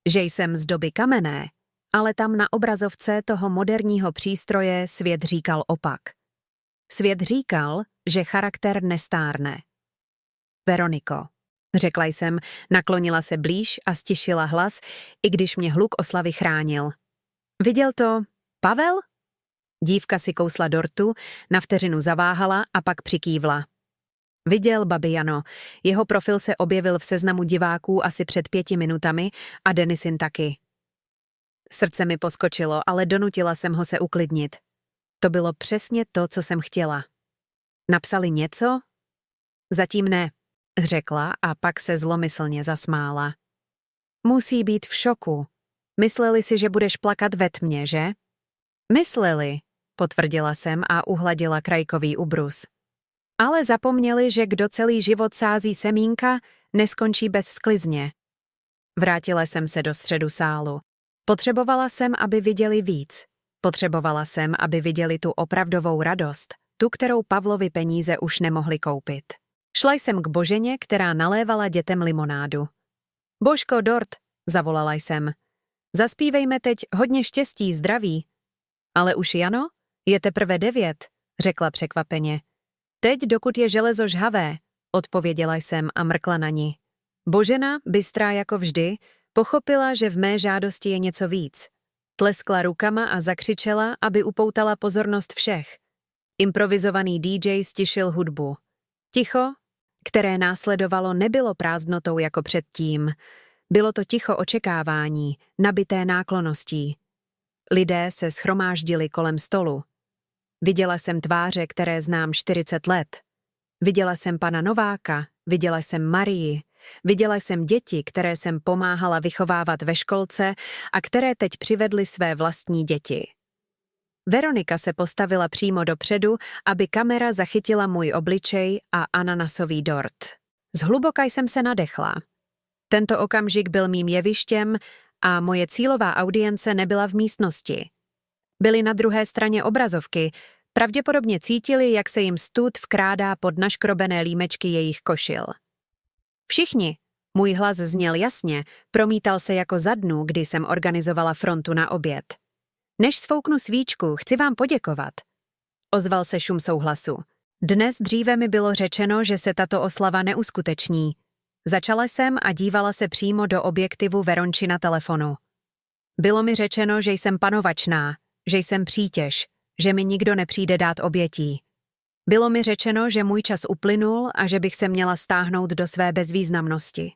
že jsem z doby kamenné, ale tam na obrazovce toho moderního přístroje svět říkal opak. Svět říkal, že charakter nestárne. Veroniko, řekla jsem, naklonila se blíž a stišila hlas, i když mě hluk oslavy chránil. Viděl to Pavel? Dívka si kousla dortu, na vteřinu zaváhala a pak přikývla. Viděl, babi Jano, jeho profil se objevil v seznamu diváků asi před 5 minutami a Denisin taky. Srdce mi poskočilo, ale donutila jsem ho se uklidnit. To bylo přesně to, co jsem chtěla. Napsali něco? Zatím ne, řekla a pak se zlomyslně zasmála. Musí být v šoku. Mysleli si, že budeš plakat ve tmě, že? Mysleli, potvrdila jsem a uhladila krajkový ubrus. Ale zapomněli, že kdo celý život sází semínka, neskončí bez sklizně. Vrátila jsem se do středu sálu. Potřebovala jsem, aby viděli víc. Potřebovala jsem, aby viděli tu opravdovou radost, tu, kterou Pavlovi peníze už nemohli koupit. Šla jsem k Boženě, která nalévala dětem limonádu. Božko, dort, zavolala jsem. Zaspívejme teď hodně štěstí, zdraví. Ale už Jano? Je teprve 9, řekla překvapeně. Teď, dokud je železo žhavé, odpověděla jsem a mrkla na ní. Božena, bystrá jako vždy, pochopila, že v mé žádosti je něco víc. Tleskla rukama a zakřičela, aby upoutala pozornost všech. Improvizovaný DJ stišil hudbu. Ticho, které následovalo, nebylo prázdnotou jako předtím. Bylo to ticho očekávání, nabité náklonností. Lidé se shromáždili kolem stolu. Viděla jsem tváře, které znám 40 let. Viděla jsem pana Nováka, viděla jsem Marii, viděla jsem děti, které jsem pomáhala vychovávat ve školce a které teď přivedly své vlastní děti. Veronika se postavila přímo dopředu, aby kamera zachytila můj obličej a ananasový dort. Zhluboka jsem se nadechla. Tento okamžik byl mým jevištěm a moje cílová audience nebyla v místnosti. Byli na druhé straně obrazovky, pravděpodobně cítili, jak se jim stud vkrádá pod naškrobené límečky jejich košil. Všichni, můj hlas zněl jasně, promítal se jako za dnů, kdy jsem organizovala frontu na oběd. Než sfouknu svíčku, chci vám poděkovat. Ozval se šum souhlasu. Dnes dříve mi bylo řečeno, že se tato oslava neuskuteční. Začala jsem a dívala se přímo do objektivu Veronči na telefonu. Bylo mi řečeno, že jsem panovačná, že jsem přítěž, že mi nikdo nepřijde dát obětí. Bylo mi řečeno, že můj čas uplynul a že bych se měla stáhnout do své bezvýznamnosti.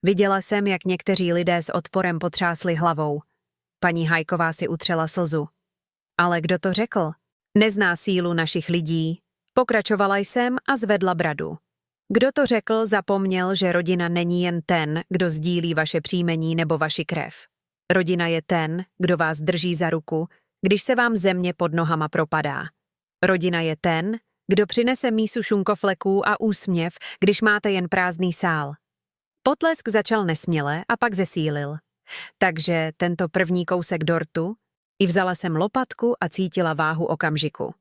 Viděla jsem, jak někteří lidé s odporem potřásli hlavou. Paní Hajková si utřela slzu. Ale kdo to řekl? Nezná sílu našich lidí. Pokračovala jsem a zvedla bradu. Kdo to řekl, zapomněl, že rodina není jen ten, kdo sdílí vaše příjmení nebo vaši krev. Rodina je ten, kdo vás drží za ruku, když se vám země pod nohama propadá. Rodina je ten, kdo přinese mísu šunkofleků a úsměv, když máte jen prázdný sál. Potlesk začal nesměle a pak zesílil. Takže tento první kousek dortu, i vzala jsem lopatku a cítila váhu okamžiku.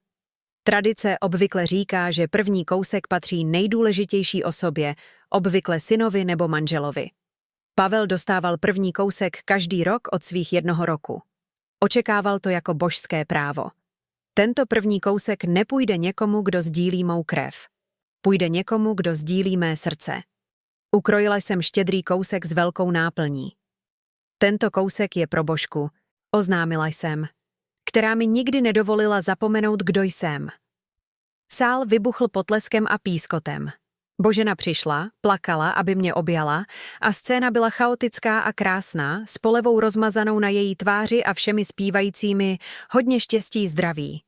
Tradice obvykle říká, že první kousek patří nejdůležitější osobě, obvykle synovi nebo manželovi. Pavel dostával první kousek každý rok od svých 1 roku. Očekával to jako božské právo. Tento první kousek nepůjde někomu, kdo sdílí mou krev. Půjde někomu, kdo sdílí mé srdce. Ukrojila jsem štědrý kousek s velkou náplní. Tento kousek je pro Božku, oznámila jsem, která mi nikdy nedovolila zapomenout, kdo jsem. Sál vybuchl potleskem a pískotem. Božena přišla, plakala, aby mě objala a scéna byla chaotická a krásná, s polevou rozmazanou na její tváři a všemi zpívajícími hodně štěstí zdraví.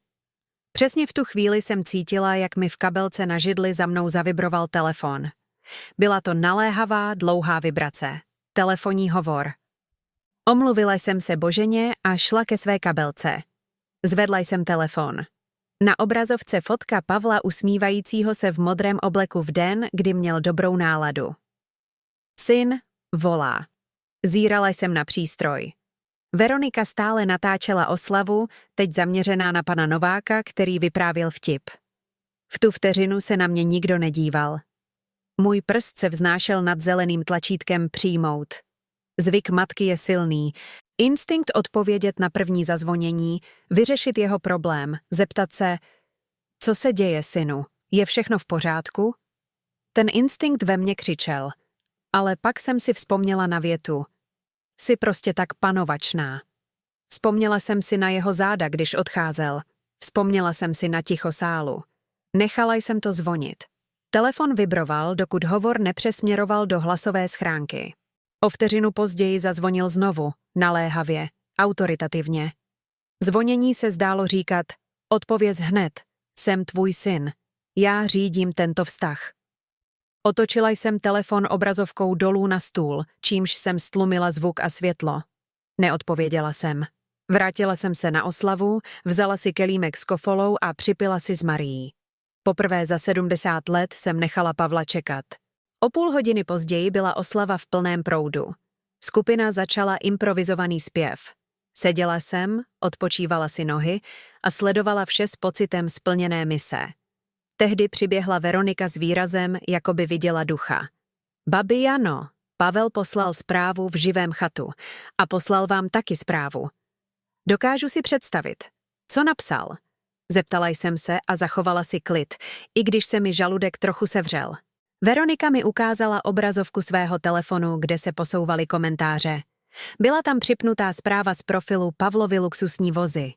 Přesně v tu chvíli jsem cítila, jak mi v kabelce na židli za mnou zavibroval telefon. Byla to naléhavá, dlouhá vibrace. Telefonní hovor. Omluvila jsem se Boženě a šla ke své kabelce. Zvedla jsem telefon. Na obrazovce fotka Pavla usmívajícího se v modrém obleku v den, kdy měl dobrou náladu. Syn volá. Zírala jsem na přístroj. Veronika stále natáčela oslavu, teď zaměřená na pana Nováka, který vyprávěl vtip. V tu vteřinu se na mě nikdo nedíval. Můj prst se vznášel nad zeleným tlačítkem přijmout. Zvyk matky je silný. Instinkt odpovědět na první zazvonění, vyřešit jeho problém, zeptat se, co se děje, synu, je všechno v pořádku? Ten instinkt ve mně křičel, ale pak jsem si vzpomněla na větu. Jsi prostě tak panovačná. Vzpomněla jsem si na jeho záda, když odcházel. Vzpomněla jsem si na ticho sálu. Nechala jsem to zvonit. Telefon vibroval, dokud hovor nepřesměroval do hlasové schránky. O vteřinu později zazvonil znovu, naléhavě, autoritativně. Zvonění se zdálo říkat, odpověz hned, jsem tvůj syn, já řídím tento vztah. Otočila jsem telefon obrazovkou dolů na stůl, čímž jsem stlumila zvuk a světlo. Neodpověděla jsem. Vrátila jsem se na oslavu, vzala si kelímek s kofolou a připila si s Marií. Poprvé za 70 let jsem nechala Pavla čekat. O půl hodiny později byla oslava v plném proudu. Skupina začala improvizovaný zpěv. Seděla jsem, odpočívala si nohy a sledovala vše s pocitem splněné mise. Tehdy přiběhla Veronika s výrazem, jako by viděla ducha. Babi Jano, Pavel poslal zprávu v živém chatu a poslal vám taky zprávu. Dokážu si představit. Co napsal? Zeptala jsem se a zachovala si klid, i když se mi žaludek trochu sevřel. Veronika mi ukázala obrazovku svého telefonu, kde se posouvaly komentáře. Byla tam připnutá zpráva z profilu Pavlovy luxusní vozy.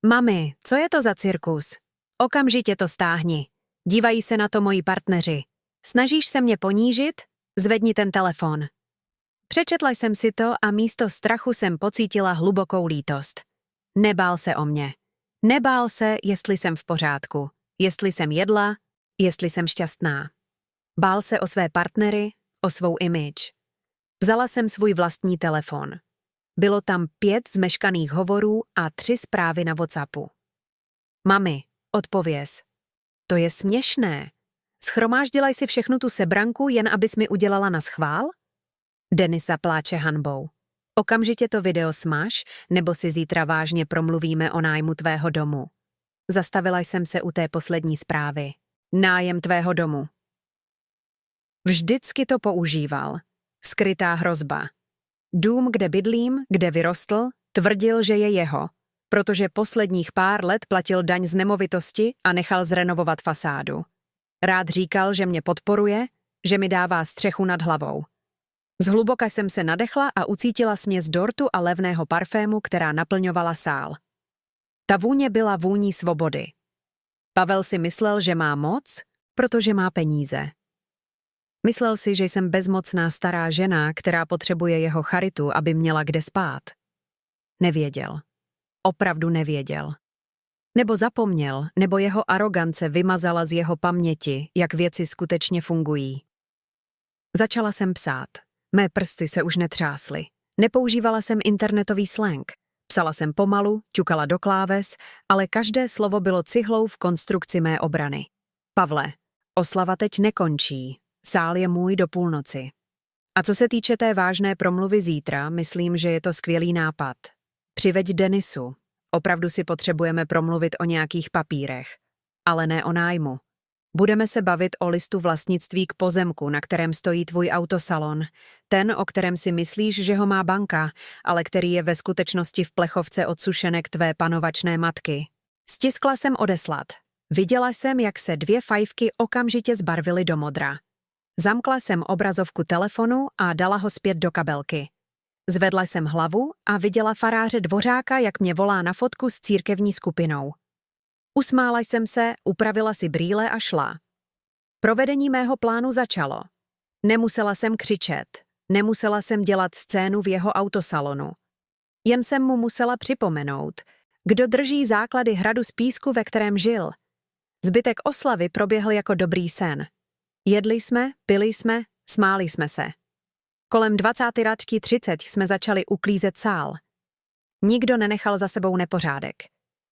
Mami, co je to za cirkus? Okamžitě to stáhni. Dívají se na to moji partneři. Snažíš se mě ponížit? Zvedni ten telefon. Přečetla jsem si to a místo strachu jsem pocítila hlubokou lítost. Nebál se o mě. Nebál se, jestli jsem v pořádku, jestli jsem jedla, jestli jsem šťastná. Bál se o své partnery, o svou image. Vzala jsem svůj vlastní telefon. Bylo tam 5 zmeškaných hovorů a 3 zprávy na WhatsAppu. Mami, odpověz. To je směšné. Schromáždila jsi všechnu tu sebranku, jen abys mi udělala naschvál? Denisa pláče hanbou. Okamžitě to video smaž, nebo si zítra vážně promluvíme o nájmu tvého domu. Zastavila jsem se u té poslední zprávy. Nájem tvého domu. Vždycky to používal. Skrytá hrozba. Dům, kde bydlím, kde vyrostl, tvrdil, že je jeho, protože posledních pár let platil daň z nemovitosti a nechal zrenovovat fasádu. Rád říkal, že mě podporuje, že mi dává střechu nad hlavou. Zhluboka jsem se nadechla a ucítila směs dortu a levného parfému, která naplňovala sál. Ta vůně byla vůní svobody. Pavel si myslel, že má moc, protože má peníze. Myslel si, že jsem bezmocná stará žena, která potřebuje jeho charitu, aby měla kde spát. Nevěděl. Opravdu nevěděl. Nebo zapomněl, nebo jeho arogance vymazala z jeho paměti, jak věci skutečně fungují. Začala jsem psát. Mé prsty se už netřásly. Nepoužívala jsem internetový slang. Psala jsem pomalu, ťukala do kláves, ale každé slovo bylo cihlou v konstrukci mé obrany. Pavle, oslava teď nekončí. Sál je můj do půlnoci. A co se týče té vážné promluvy zítra, myslím, že je to skvělý nápad. Přiveď Denisu. Opravdu si potřebujeme promluvit o nějakých papírech. Ale ne o nájmu. Budeme se bavit o listu vlastnictví k pozemku, na kterém stojí tvůj autosalon. Ten, o kterém si myslíš, že ho má banka, ale který je ve skutečnosti v plechovce od sušenek tvé panovačné matky. Stiskla jsem odeslat. Viděla jsem, jak se 2 fajfky okamžitě zbarvily do modra. Zamkla jsem obrazovku telefonu a dala ho zpět do kabelky. Zvedla jsem hlavu a viděla faráře Dvořáka, jak mě volá na fotku s církevní skupinou. Usmála jsem se, upravila si brýle a šla. Provedení mého plánu začalo. Nemusela jsem křičet, nemusela jsem dělat scénu v jeho autosalonu. Jen jsem mu musela připomenout, kdo drží základy hradu z písku, ve kterém žil. Zbytek oslavy proběhl jako dobrý sen. Jedli jsme, pili jsme, smáli jsme se. Kolem 20:30 jsme začali uklízet sál. Nikdo nenechal za sebou nepořádek.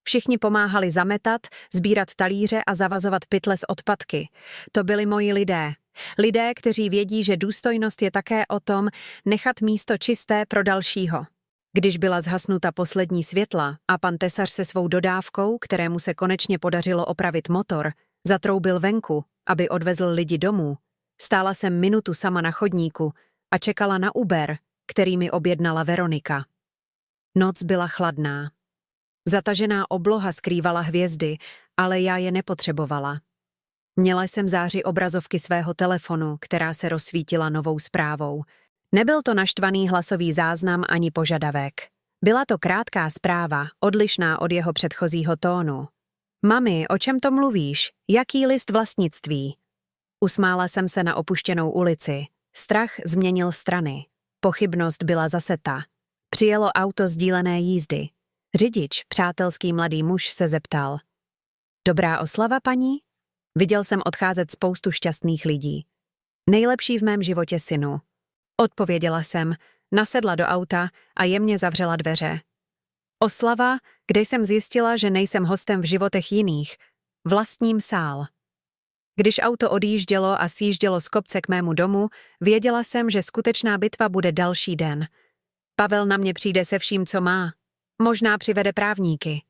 Všichni pomáhali zametat, sbírat talíře a zavazovat pytle s odpadky. To byli moji lidé. Lidé, kteří vědí, že důstojnost je také o tom nechat místo čisté pro dalšího. Když byla zhasnuta poslední světla a pan tesař se svou dodávkou, kterému se konečně podařilo opravit motor, zatroubil venku, aby odvezl lidi domů, stála jsem minutu sama na chodníku a čekala na Uber, který mi objednala Veronika. Noc byla chladná. Zatažená obloha skrývala hvězdy, ale já je nepotřebovala. Měla jsem záři obrazovky svého telefonu, která se rozsvítila novou zprávou. Nebyl to naštvaný hlasový záznam ani požadavek. Byla to krátká zpráva, odlišná od jeho předchozího tónu. Mami, o čem to mluvíš? Jaký list vlastnictví? Usmála jsem se na opuštěnou ulici. Strach změnil strany. Pochybnost byla zase ta. Přijelo auto sdílené jízdy. Řidič, přátelský mladý muž, se zeptal. Dobrá oslava, paní? Viděl jsem odcházet spoustu šťastných lidí. Nejlepší v mém životě, synu. Odpověděla jsem, nasedla do auta a jemně zavřela dveře. Oslava, kde jsem zjistila, že nejsem hostem v životech jiných, vlastním sál. Když auto odjíždělo a sjíždělo z kopce k mému domu, věděla jsem, že skutečná bitva bude další den. Pavel na mě přijde se vším, co má. Možná přivede právníky.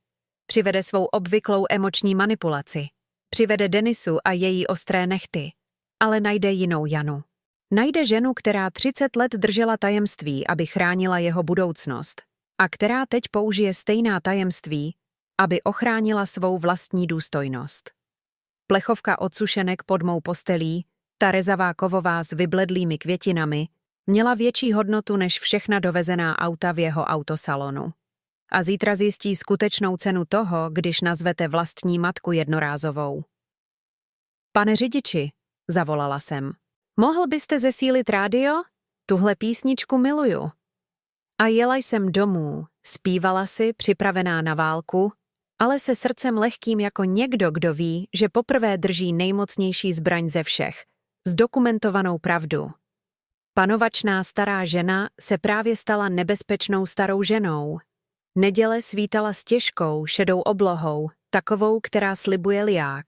Přivede svou obvyklou emoční manipulaci. Přivede Denisu a její ostré nehty. Ale najde jinou Janu. Najde ženu, která 30 let držela tajemství, aby chránila jeho budoucnost. A která teď použije stejná tajemství, aby ochránila svou vlastní důstojnost. Plechovka od sušenek pod mou postelí, ta rezavá kovová s vybledlými květinami, měla větší hodnotu než všechna dovezená auta v jeho autosalonu. A zítra zjistí skutečnou cenu toho, když nazvete vlastní matku jednorázovou. Pane řidiči, zavolala jsem. Mohl byste zesílit rádio? Tuhle písničku miluju. A jela jsem domů, zpívala si, připravená na válku, ale se srdcem lehkým jako někdo, kdo ví, že poprvé drží nejmocnější zbraň ze všech, zdokumentovanou pravdu. Panovačná stará žena se právě stala nebezpečnou starou ženou. Neděle svítala s těžkou, šedou oblohou, takovou, která slibuje liák.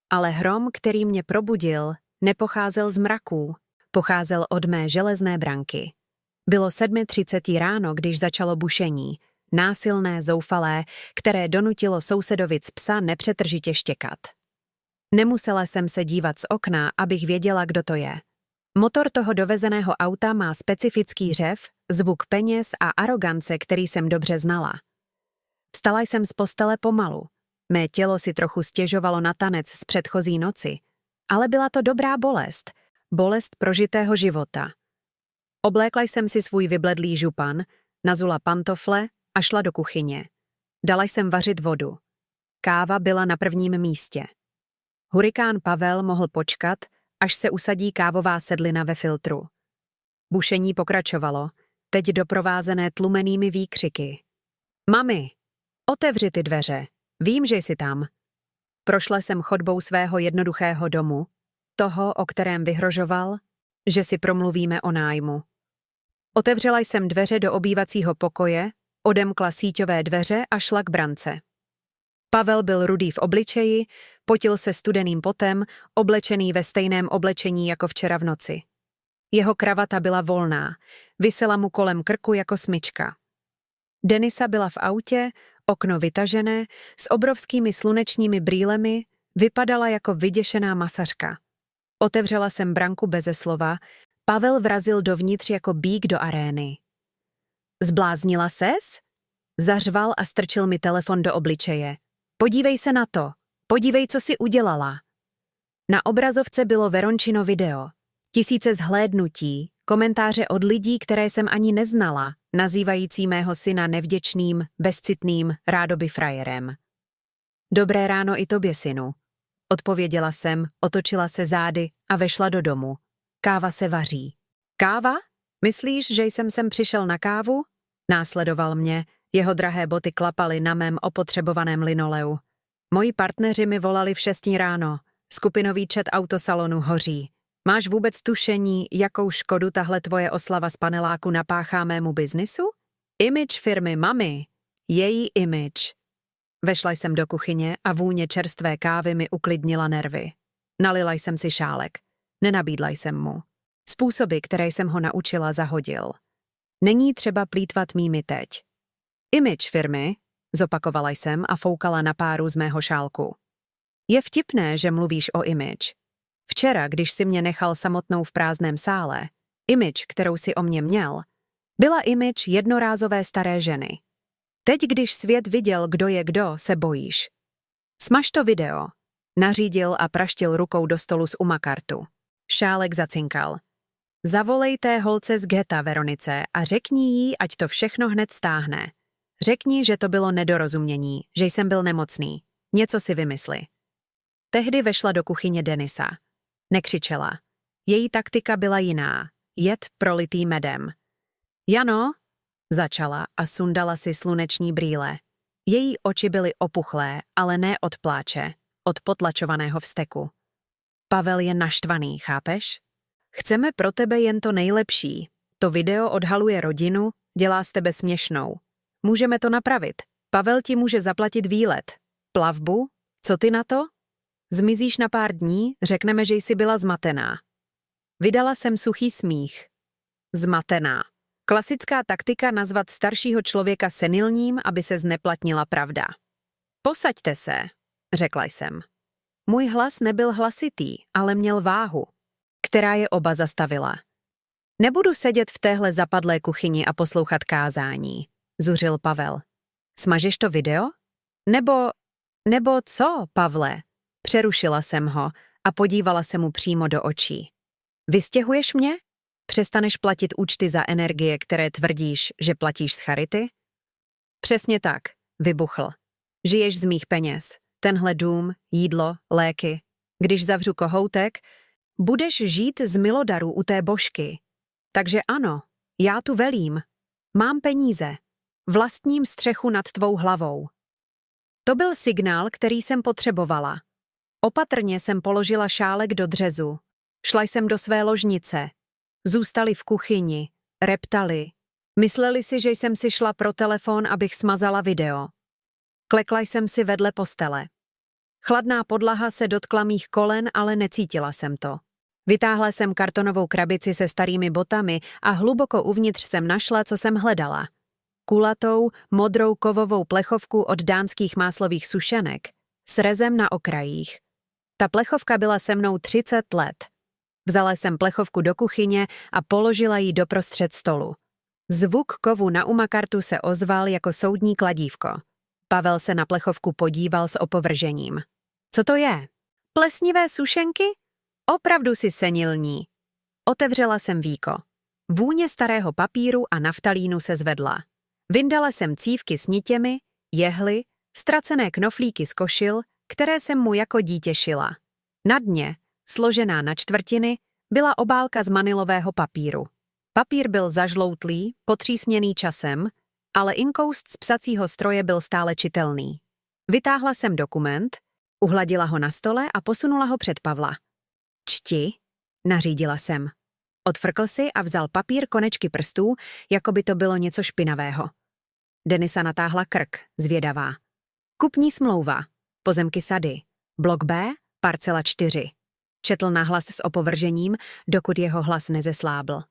Ale hrom, který mě probudil, nepocházel z mraků, pocházel od mé železné branky. Bylo 7:30 ráno, když začalo bušení, násilné, zoufalé, které donutilo sousedovic psa nepřetržitě štěkat. Nemusela jsem se dívat z okna, abych věděla, kdo to je. Motor toho dovezeného auta má specifický řev, zvuk peněz a arogance, který jsem dobře znala. Vstala jsem z postele pomalu. Mé tělo si trochu stěžovalo na tanec z předchozí noci, ale byla to dobrá bolest, bolest prožitého života. Oblékla jsem si svůj vybledlý župan, nazula pantofle a šla do kuchyně. Dala jsem vařit vodu. Káva byla na prvním místě. Hurikán Pavel mohl počkat, až se usadí kávová sedlina ve filtru. Bušení pokračovalo, teď doprovázené tlumenými výkřiky. Mami, otevři ty dveře, vím, že jsi tam. Prošla jsem chodbou svého jednoduchého domu, toho, o kterém vyhrožoval, že si promluvíme o nájmu. Otevřela jsem dveře do obývacího pokoje, odemkla síťové dveře a šla k brance. Pavel byl rudý v obličeji, potil se studeným potem, oblečený ve stejném oblečení jako včera v noci. Jeho kravata byla volná, visela mu kolem krku jako smyčka. Denisa byla v autě, okno vytažené, s obrovskými slunečními brýlemi, vypadala jako vyděšená masařka. Otevřela jsem branku beze slova, Pavel vrazil dovnitř jako býk do arény. Zbláznila ses? Zařval a strčil mi telefon do obličeje. Podívej se na to. Podívej, co jsi udělala. Na obrazovce bylo Verončino video. Tisíce zhlédnutí, komentáře od lidí, které jsem ani neznala, nazývající mého syna nevděčným, bezcitným, rádoby frajerem. Dobré ráno i tobě, synu. Odpověděla jsem, otočila se zády a vešla do domu. Káva se vaří. Káva? Myslíš, že jsem sem přišel na kávu? Následoval mě, jeho drahé boty klapaly na mém opotřebovaném linoleu. Moji partneři mi volali v 6 ráno. Skupinový chat autosalonu hoří. Máš vůbec tušení, jakou škodu tahle tvoje oslava z paneláku napáchá mému biznisu? Image firmy mami. Její image. Vešla jsem do kuchyně a vůně čerstvé kávy mi uklidnila nervy. Nalila jsem si šálek. Nenabídla jsem mu. Způsoby, které jsem ho naučila, zahodil. Není třeba plýtvat mými teď. Image firmy, zopakovala jsem a foukala na páru z mého šálku. Je vtipné, že mluvíš o image. Včera, když si mě nechal samotnou v prázdném sále, image, kterou si o mě měl, byla image jednorázové staré ženy. Teď, když svět viděl, kdo je kdo, se bojíš. Smaž to video. Nařídil a praštil rukou do stolu z umakartu. Šálek zacinkal. Zavolej té holce z geta, Veronice, a řekni jí, ať to všechno hned stáhne. Řekni, že to bylo nedorozumění, že jsem byl nemocný. Něco si vymysli. Tehdy vešla do kuchyně Denisa. Nekřičela. Její taktika byla jiná. Jed prolitý medem. Jano, začala a sundala si sluneční brýle. Její oči byly opuchlé, ale ne od pláče, od potlačovaného vzteku. Pavel je naštvaný, chápeš? Chceme pro tebe jen to nejlepší. To video odhaluje rodinu, dělá z tebe směšnou. Můžeme to napravit. Pavel ti může zaplatit výlet. Plavbu? Co ty na to? Zmizíš na pár dní, řekneme, že jsi byla zmatená. Vydala jsem suchý smích. Zmatená. Klasická taktika nazvat staršího člověka senilním, aby se zneplatnila pravda. Posaďte se, řekla jsem. Můj hlas nebyl hlasitý, ale měl váhu, která je oba zastavila. Nebudu sedět v téhle zapadlé kuchyni a poslouchat kázání, zuřil Pavel. Smažeš to video? Nebo co, Pavle? Přerušila jsem ho a podívala se mu přímo do očí. Vystěhuješ mě? Přestaneš platit účty za energie, které tvrdíš, že platíš z charity? Přesně tak, vybuchl. Žiješ z mých peněz. Tenhle dům, jídlo, léky. Když zavřu kohoutek, budeš žít z milodarů u té božky. Takže ano, já tu velím. Mám peníze. Vlastním střechu nad tvou hlavou. To byl signál, který jsem potřebovala. Opatrně jsem položila šálek do dřezu. Šla jsem do své ložnice. Zůstali v kuchyni, reptali. Mysleli si, že jsem si šla pro telefon, abych smazala video. Klekla jsem si vedle postele. Chladná podlaha se dotkla mých kolen, ale necítila jsem to. Vytáhla jsem kartonovou krabici se starými botami a hluboko uvnitř jsem našla, co jsem hledala. Kulatou, modrou kovovou plechovku od dánských máslových sušenek s rezem na okrajích. Ta plechovka byla se mnou 30 let. Vzala jsem plechovku do kuchyně a položila ji doprostřed stolu. Zvuk kovu na umakartu se ozval jako soudní kladívko. Pavel se na plechovku podíval s opovržením. Co to je? Plesnivé sušenky? Opravdu si senilní. Otevřela jsem víko. Vůně starého papíru a naftalínu se zvedla. Vyndala jsem cívky s nitěmi, jehly, ztracené knoflíky z košil, které jsem mu jako dítě šila. Na dně, složená na čtvrtiny, byla obálka z manilového papíru. Papír byl zažloutlý, potřísněný časem, ale inkoust z psacího stroje byl stále čitelný. Vytáhla jsem dokument, uhladila ho na stole a posunula ho před Pavla. Čti, nařídila jsem. Odfrkl si a vzal papír konečky prstů, jako by to bylo něco špinavého. Denisa natáhla krk, zvědavá. Kupní smlouva, pozemky sady, blok B, parcela 4. Četl nahlas s opovržením, dokud jeho hlas nezeslábl.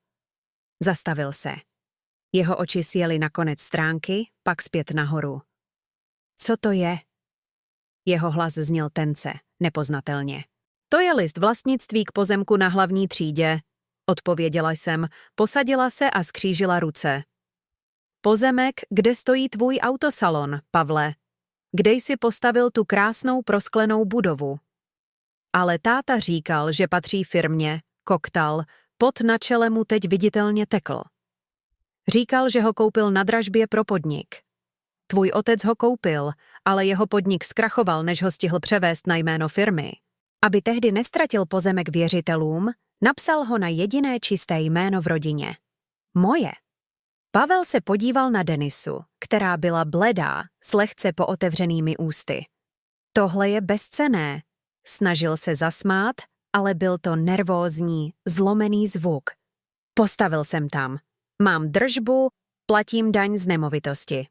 Zastavil se. Jeho oči sjeli na konec stránky, pak zpět nahoru. Co to je? Jeho hlas zněl tence, nepoznatelně. To je list vlastnictví k pozemku na hlavní třídě, odpověděla jsem, posadila se a skřížila ruce. Pozemek, kde stojí tvůj autosalon, Pavle. kde jsi postavil tu krásnou prosklenou budovu. Ale táta říkal, že patří firmě, koktal, pot na čele mu teď viditelně tekl. Říkal, že ho koupil na dražbě pro podnik. Tvůj otec ho koupil, ale jeho podnik zkrachoval, než ho stihl převést na jméno firmy. Aby tehdy nestratil pozemek věřitelům, napsal ho na jediné čisté jméno v rodině. Moje. Pavel se podíval na Denisu, která byla bledá, s lehce pootevřenými ústy. Tohle je bezcenné. Snažil se zasmát, ale byl to nervózní, zlomený zvuk. Postavil jsem tam. Mám držbu, platím daň z nemovitosti.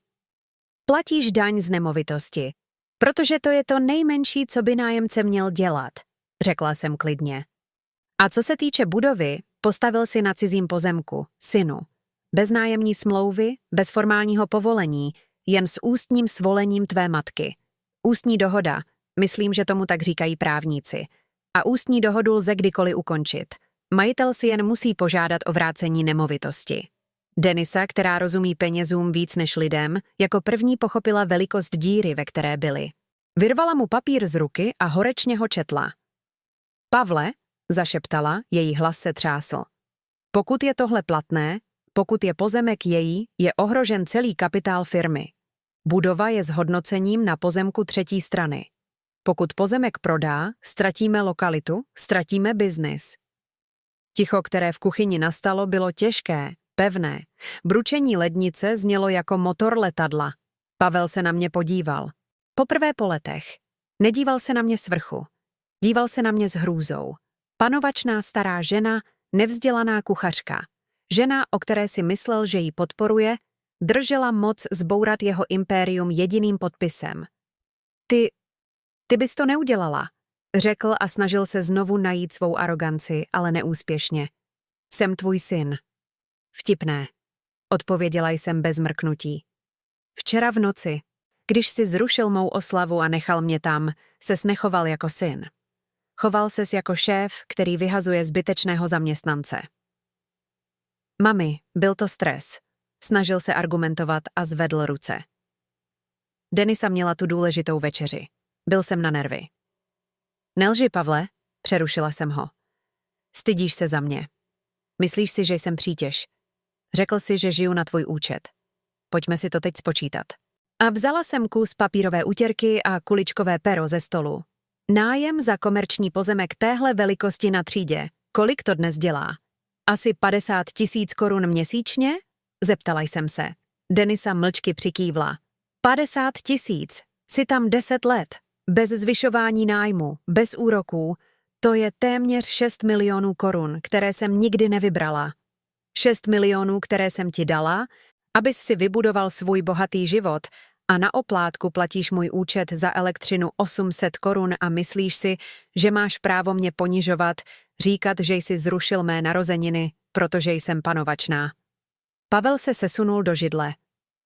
Platíš daň z nemovitosti, protože to je to nejmenší, co by nájemce měl dělat, řekla jsem klidně. A co se týče budovy, postavil si na cizím pozemku, synu. Bez nájemní smlouvy, bez formálního povolení, jen s ústním svolením tvé matky. Ústní dohoda, myslím, že tomu tak říkají právníci. A ústní dohodu lze kdykoliv ukončit. Majitel si jen musí požádat o vrácení nemovitosti. Denisa, která rozumí penězům víc než lidem, jako první pochopila velikost díry, ve které byli. Vyrvala mu papír z ruky a horečně ho četla. Pavle, zašeptala, její hlas se třásl. Pokud je tohle platné, pokud je pozemek její, je ohrožen celý kapitál firmy. Budova je s hodnocením na pozemku třetí strany. Pokud pozemek prodá, ztratíme lokalitu, ztratíme biznis. Ticho, které v kuchyni nastalo, bylo těžké, pevné. Bručení lednice znělo jako motor letadla. Pavel se na mě podíval. Poprvé po letech. Nedíval se na mě z vrchu. Díval se na mě s hrůzou. Panovačná stará žena, nevzdělaná kuchařka. Žena, o které si myslel, že ji podporuje, držela moc zbourat jeho impérium jediným podpisem. Ty bys to neudělala, řekl a snažil se znovu najít svou aroganci, ale neúspěšně. Jsem tvůj syn. Vtipné, odpověděla jsem bez mrknutí. Včera v noci, když si zrušil mou oslavu a nechal mě tam, ses nechoval jako syn. Choval ses jako šéf, který vyhazuje zbytečného zaměstnance. Mami, byl to stres. Snažil se argumentovat a zvedl ruce. Denisa měla tu důležitou večeři. Byl jsem na nervy. Nelži, Pavle, přerušila jsem ho. Stydíš se za mě. Myslíš si, že jsem přítěž. Řekl si, že žiju na tvůj účet. Pojďme si to teď spočítat. A vzala jsem kus papírové utěrky a kuličkové pero ze stolu. Nájem za komerční pozemek téhle velikosti na třídě. Kolik to dnes dělá? Asi 50 000 korun měsíčně? Zeptala jsem se. Denisa mlčky přikývla. 50 000. Jsi tam 10 let. Bez zvyšování nájmu, bez úroků. To je téměř 6 milionů korun, které jsem nikdy nevybrala. 6 milionů, které jsem ti dala, abys si vybudoval svůj bohatý život a na oplátku platíš můj účet za elektřinu 800 korun a myslíš si, že máš právo mě ponižovat, říkat, že jsi zrušil mé narozeniny, protože jsem panovačná. Pavel se sesunul do židle.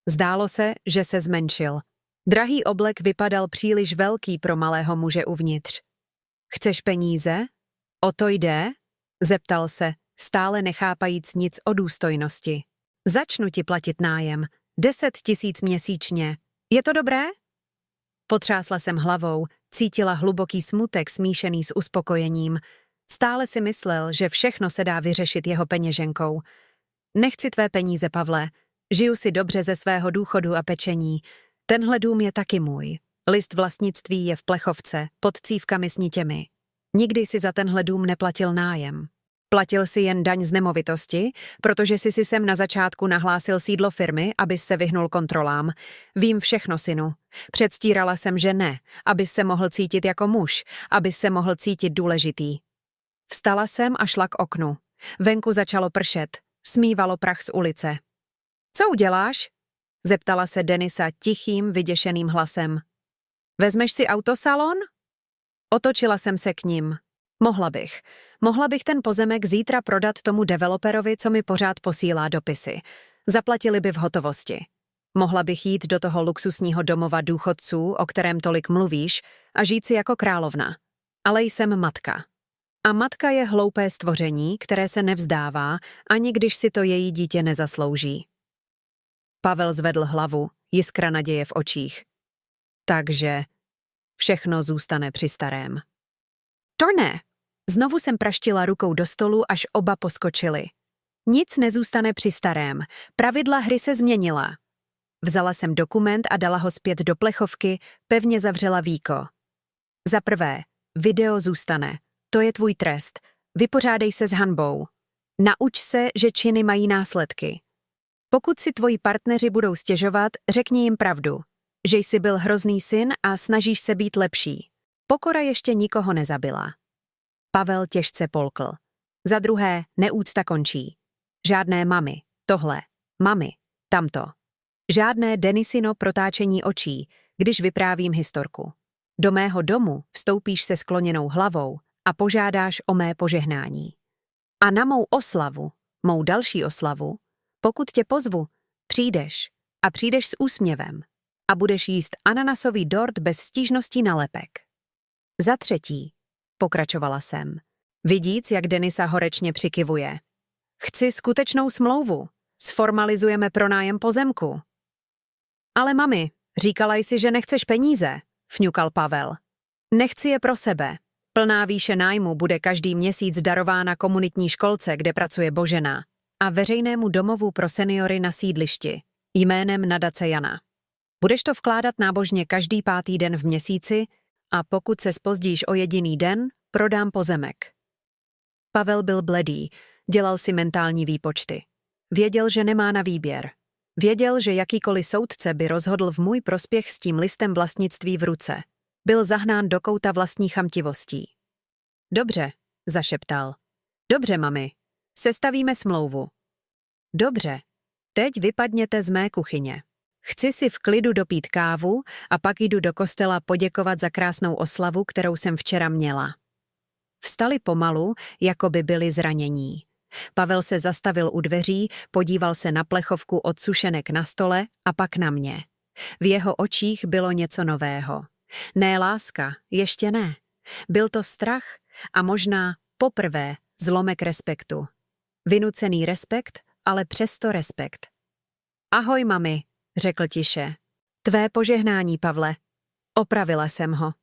Zdálo se, že se zmenšil. Drahý oblek vypadal příliš velký pro malého muže uvnitř. Chceš peníze? O to jde? Zeptal se, stále nechápajíc nic o důstojnosti. Začnu ti platit nájem. 10 000 měsíčně. Je to dobré? Potřásla jsem hlavou, cítila hluboký smutek smíšený s uspokojením. Stále si myslel, že všechno se dá vyřešit jeho peněženkou. Nechci tvé peníze, Pavle. Žiju si dobře ze svého důchodu a pečení. Tenhle dům je taky můj. List vlastnictví je v Plechovce, pod cívkami s nitěmi. Nikdy si za tenhle dům neplatil nájem. Platil si jen daň z nemovitosti, protože si sem na začátku nahlásil sídlo firmy, abys se vyhnul kontrolám. Vím všechno, synu. Předstírala jsem, že ne, abys se mohl cítit jako muž, abys se mohl cítit důležitý. Vstala jsem a šla k oknu. Venku začalo pršet, smívalo prach z ulice. Co uděláš? Zeptala se Denisa tichým, vyděšeným hlasem. Vezmeš si autosalon? Otočila jsem se k nim. Mohla bych ten pozemek zítra prodat tomu developerovi, co mi pořád posílá dopisy. Zaplatili by v hotovosti. Mohla bych jít do toho luxusního domova důchodců, o kterém tolik mluvíš, a žít si jako královna. Ale jsem matka. A matka je hloupé stvoření, které se nevzdává, ani když si to její dítě nezaslouží. Pavel zvedl hlavu, jiskra naděje v očích. Takže všechno zůstane při starém. Torné! Znovu jsem praštila rukou do stolu, až oba poskočili. Nic nezůstane při starém. Pravidla hry se změnila. Vzala jsem dokument a dala ho zpět do plechovky, pevně zavřela víko. Za prvé, video zůstane. To je tvůj trest. Vypořádej se s hanbou. Nauč se, že činy mají následky. Pokud si tvoji partneři budou stěžovat, řekni jim pravdu. Že jsi byl hrozný syn a snažíš se být lepší. Pokora ještě nikoho nezabila. Pavel těžce polkl. Za druhé, neúcta končí. Žádné mami, tohle, mami, tamto. Žádné Denisino protáčení očí, když vyprávím historku. Do mého domu vstoupíš se skloněnou hlavou a požádáš o mé požehnání. A na mou oslavu, mou další oslavu, pokud tě pozvu, přijdeš a přijdeš s úsměvem a budeš jíst ananasový dort bez stížností na lepek. Za třetí, pokračovala jsem, vidíc, jak Denisa horečně přikivuje. Chci skutečnou smlouvu. Sformalizujeme pronájem pozemku. Ale mami, říkala jsi, že nechceš peníze, fňukal Pavel. Nechci je pro sebe. Plná výše nájmu bude každý měsíc darována komunitní školce, kde pracuje Božena, a veřejnému domovu pro seniory na sídlišti, jménem Nadace Jana. Budeš to vkládat nábožně každý 5. den v měsíci a pokud se zpozdíš o jediný den, prodám pozemek. Pavel byl bledý, dělal si mentální výpočty. Věděl, že nemá na výběr. Věděl, že jakýkoliv soudce by rozhodl v můj prospěch s tím listem vlastnictví v ruce. Byl zahnán do kouta vlastní chamtivostí. Dobře, zašeptal. Dobře, mami. Sestavíme smlouvu. Dobře. Teď vypadněte z mé kuchyně. Chci si v klidu dopít kávu a pak jdu do kostela poděkovat za krásnou oslavu, kterou jsem včera měla. Vstali pomalu, jako by byli zranění. Pavel se zastavil u dveří, podíval se na plechovku od sušenek na stole a pak na mě. V jeho očích bylo něco nového. Ne láska, ještě ne. Byl to strach a možná poprvé zlomek respektu. Vynucený respekt, ale přesto respekt. Ahoj, mami, řekl tiše. Tvé požehnání, Pavle. Opravila jsem ho.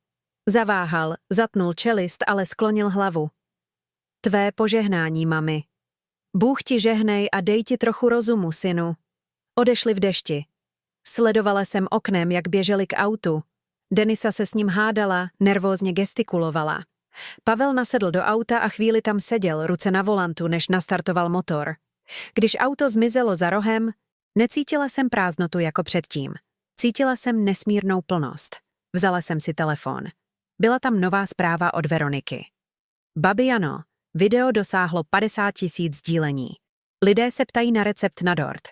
Zaváhal, zatnul čelist, ale sklonil hlavu. Tvé požehnání, mami. Bůh ti žehnej a dej ti trochu rozumu, synu. Odešli v dešti. Sledovala jsem oknem, jak běželi k autu. Denisa se s ním hádala, nervózně gestikulovala. Pavel nasedl do auta a chvíli tam seděl, ruce na volantu, než nastartoval motor. Když auto zmizelo za rohem, necítila jsem prázdnotu jako předtím. Cítila jsem nesmírnou plnost. Vzala jsem si telefon. Byla tam nová zpráva od Veroniky. Babi Jano, video dosáhlo 50 000 sdílení. Lidé se ptají na recept na dort.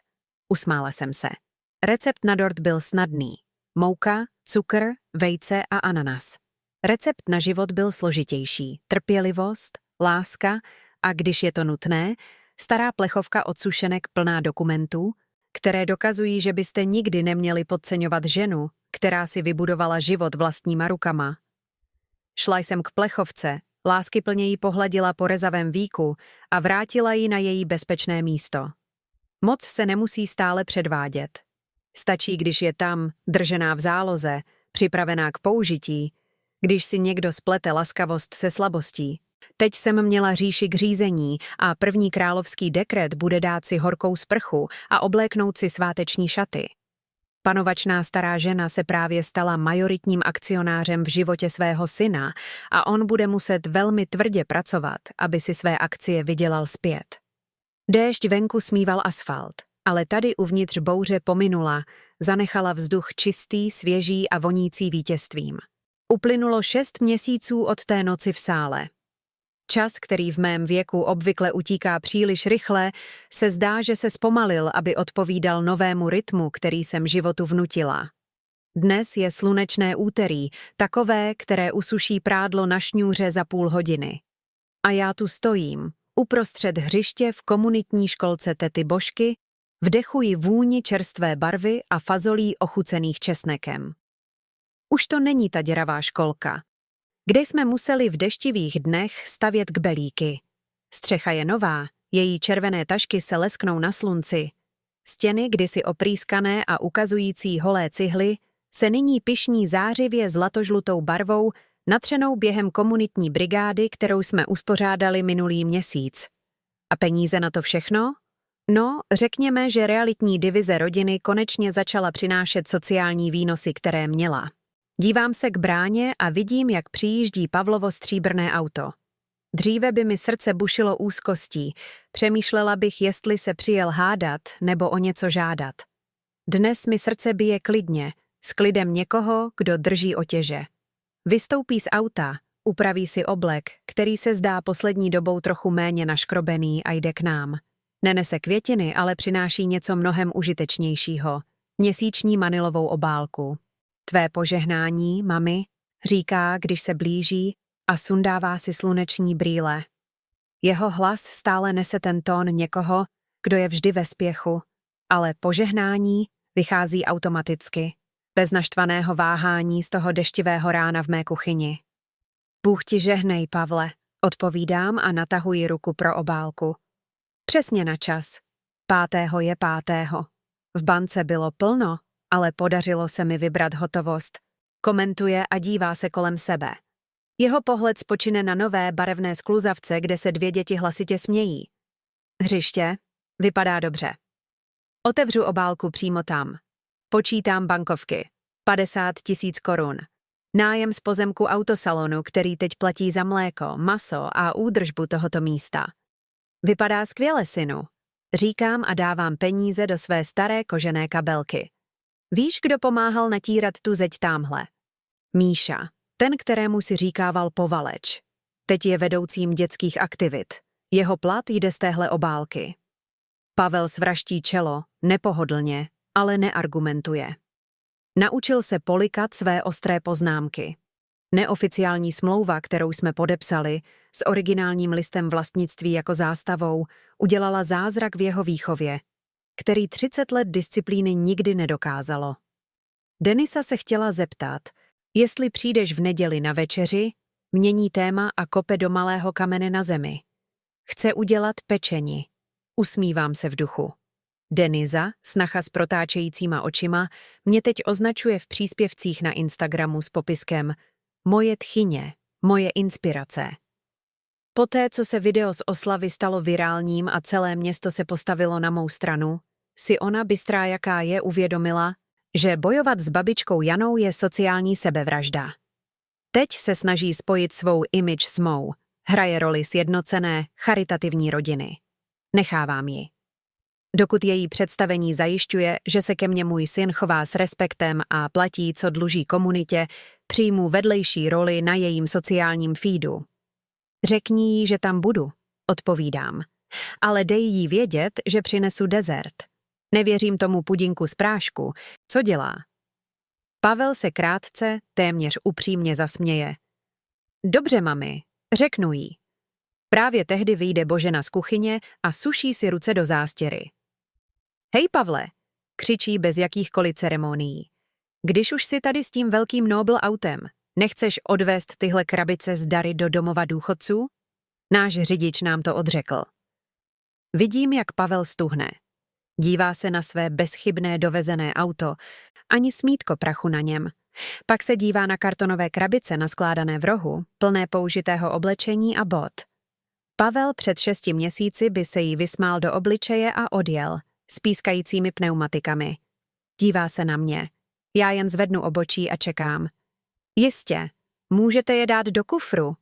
Usmála jsem se. Recept na dort byl snadný. Mouka, cukr, vejce a ananas. Recept na život byl složitější. Trpělivost, láska a, když je to nutné, stará plechovka od sušenek plná dokumentů, které dokazují, že byste nikdy neměli podceňovat ženu, která si vybudovala život vlastníma rukama. Šla jsem k plechovce, láskyplně ji pohladila po rezavém víku a vrátila ji na její bezpečné místo. Moc se nemusí stále předvádět. Stačí, když je tam, držená v záloze, připravená k použití, když si někdo splete laskavost se slabostí. Teď jsem měla říši k řízení a první královský dekret bude dát si horkou sprchu a obléknout si sváteční šaty. Panovačná stará žena se právě stala majoritním akcionářem v životě svého syna a on bude muset velmi tvrdě pracovat, aby si své akcie vydělal zpět. Déšť venku smíval asfalt, ale tady uvnitř bouře pominula, zanechala vzduch čistý, svěží a vonící vítězstvím. Uplynulo 6 měsíců od té noci v sále. Čas, který v mém věku obvykle utíká příliš rychle, se zdá, že se zpomalil, aby odpovídal novému rytmu, který jsem životu vnutila. Dnes je slunečné úterý, takové, které usuší prádlo na šňůře za půl hodiny. A já tu stojím, uprostřed hřiště v komunitní školce tety Božky, vdechuji vůni čerstvé barvy a fazolí ochucených česnekem. Už to není ta děravá školka, kde jsme museli v deštivých dnech stavět kbelíky. Střecha je nová, její červené tašky se lesknou na slunci. Stěny, kdysi oprýskané a ukazující holé cihly, se nyní pyšní zářivě zlatožlutou barvou, natřenou během komunitní brigády, kterou jsme uspořádali minulý měsíc. A peníze na to všechno? No, řekněme, že realitní divize rodiny konečně začala přinášet sociální výnosy, které měla. Dívám se k bráně a vidím, jak přijíždí Pavlovo stříbrné auto. Dříve by mi srdce bušilo úzkostí, přemýšlela bych, jestli se přijel hádat nebo o něco žádat. Dnes mi srdce bije klidně, s klidem někoho, kdo drží otěže. Vystoupí z auta, upraví si oblek, který se zdá poslední dobou trochu méně naškrobený a jde k nám. Nenese květiny, ale přináší něco mnohem užitečnějšího. Měsíční manilovou obálku. Tvé požehnání, mami, říká, když se blíží a sundává si sluneční brýle. Jeho hlas stále nese ten tón někoho, kdo je vždy ve spěchu, ale požehnání vychází automaticky, bez naštvaného váhání z toho deštivého rána v mé kuchyni. Bůh ti žehnej, Pavle, odpovídám a natahuji ruku pro obálku. Přesně na čas. 5. je 5. V bance bylo plno, ale podařilo se mi vybrat hotovost. Komentuje a dívá se kolem sebe. Jeho pohled spočine na nové barevné skluzavce, kde se 2 děti hlasitě smějí. Hřiště? Vypadá dobře. Otevřu obálku přímo tam. Počítám bankovky. 50 000 korun. Nájem z pozemku autosalonu, který teď platí za mléko, maso a údržbu tohoto místa. Vypadá skvěle, synu. Říkám a dávám peníze do své staré kožené kabelky. Víš, kdo pomáhal natírat tu zeď támhle? Míša, ten, kterému si říkával Povaleč. Teď je vedoucím dětských aktivit. Jeho plat jde z téhle obálky. Pavel svraští čelo, nepohodlně, ale neargumentuje. Naučil se polikat své ostré poznámky. Neoficiální smlouva, kterou jsme podepsali, s originálním listem vlastnictví jako zástavou, udělala zázrak v jeho výchově, který 30 let disciplíny nikdy nedokázalo. Denisa se chtěla zeptat, jestli přijdeš v neděli na večeři, mění téma a kope do malého kamene na zemi. Chce udělat pečeni. Usmívám se v duchu. Denisa, snacha s protáčejícíma očima, mě teď označuje v příspěvcích na Instagramu s popiskem Moje tchyně, moje inspirace. Poté, co se video z oslavy stalo virálním a celé město se postavilo na mou stranu, si ona, bystrá jaká je, uvědomila, že bojovat s babičkou Janou je sociální sebevražda. Teď se snaží spojit svou image s mou, hraje roli sjednocené, charitativní rodiny. Nechávám ji. Dokud její představení zajišťuje, že se ke mně můj syn chová s respektem a platí, co dluží komunitě, přijmu vedlejší roli na jejím sociálním feedu. Řekni jí, že tam budu, odpovídám. Ale dej jí vědět, že přinesu dezert. Nevěřím tomu pudinku z prášku. Co dělá? Pavel se krátce, téměř upřímně zasměje. Dobře, mami, řeknu jí. Právě tehdy vyjde Božena z kuchyně a suší si ruce do zástěry. Hej, Pavle, křičí bez jakýchkoliv ceremonií. Když už si tady s tím velkým Nobel autem, nechceš odvést tyhle krabice z dary do domova důchodců? Náš řidič nám to odřekl. Vidím, jak Pavel stuhne. Dívá se na své bezchybné dovezené auto, ani smítko prachu na něm. Pak se dívá na kartonové krabice naskládané v rohu, plné použitého oblečení a bot. Pavel před 6 měsíci by se jí vysmál do obličeje a odjel, s pískajícími pneumatikami. Dívá se na mě. Já jen zvednu obočí a čekám. Jistě, můžete je dát do kufru,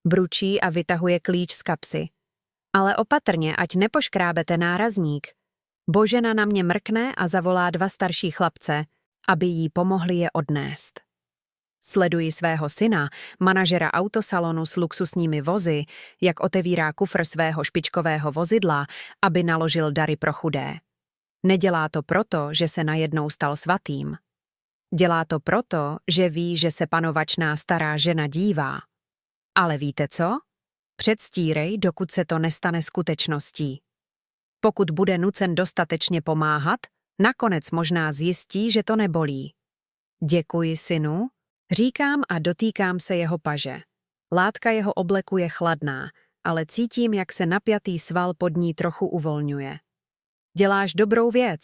bručí a vytahuje klíč z kapsy. Ale opatrně, ať nepoškrábete nárazník. Božena na mě mrkne a zavolá 2 starší chlapce, aby jí pomohli je odnést. Sleduji svého syna, manažera autosalonu s luxusními vozy, jak otevírá kufr svého špičkového vozidla, aby naložil dary pro chudé. Nedělá to proto, že se najednou stal svatým. Dělá to proto, že ví, že se panovačná stará žena dívá. Ale víte co? Předstírej, dokud se to nestane skutečností. Pokud bude nucen dostatečně pomáhat, nakonec možná zjistí, že to nebolí. Děkuji, synu, říkám a dotýkám se jeho paže. Látka jeho obleku je chladná, ale cítím, jak se napjatý sval pod ní trochu uvolňuje. Děláš dobrou věc.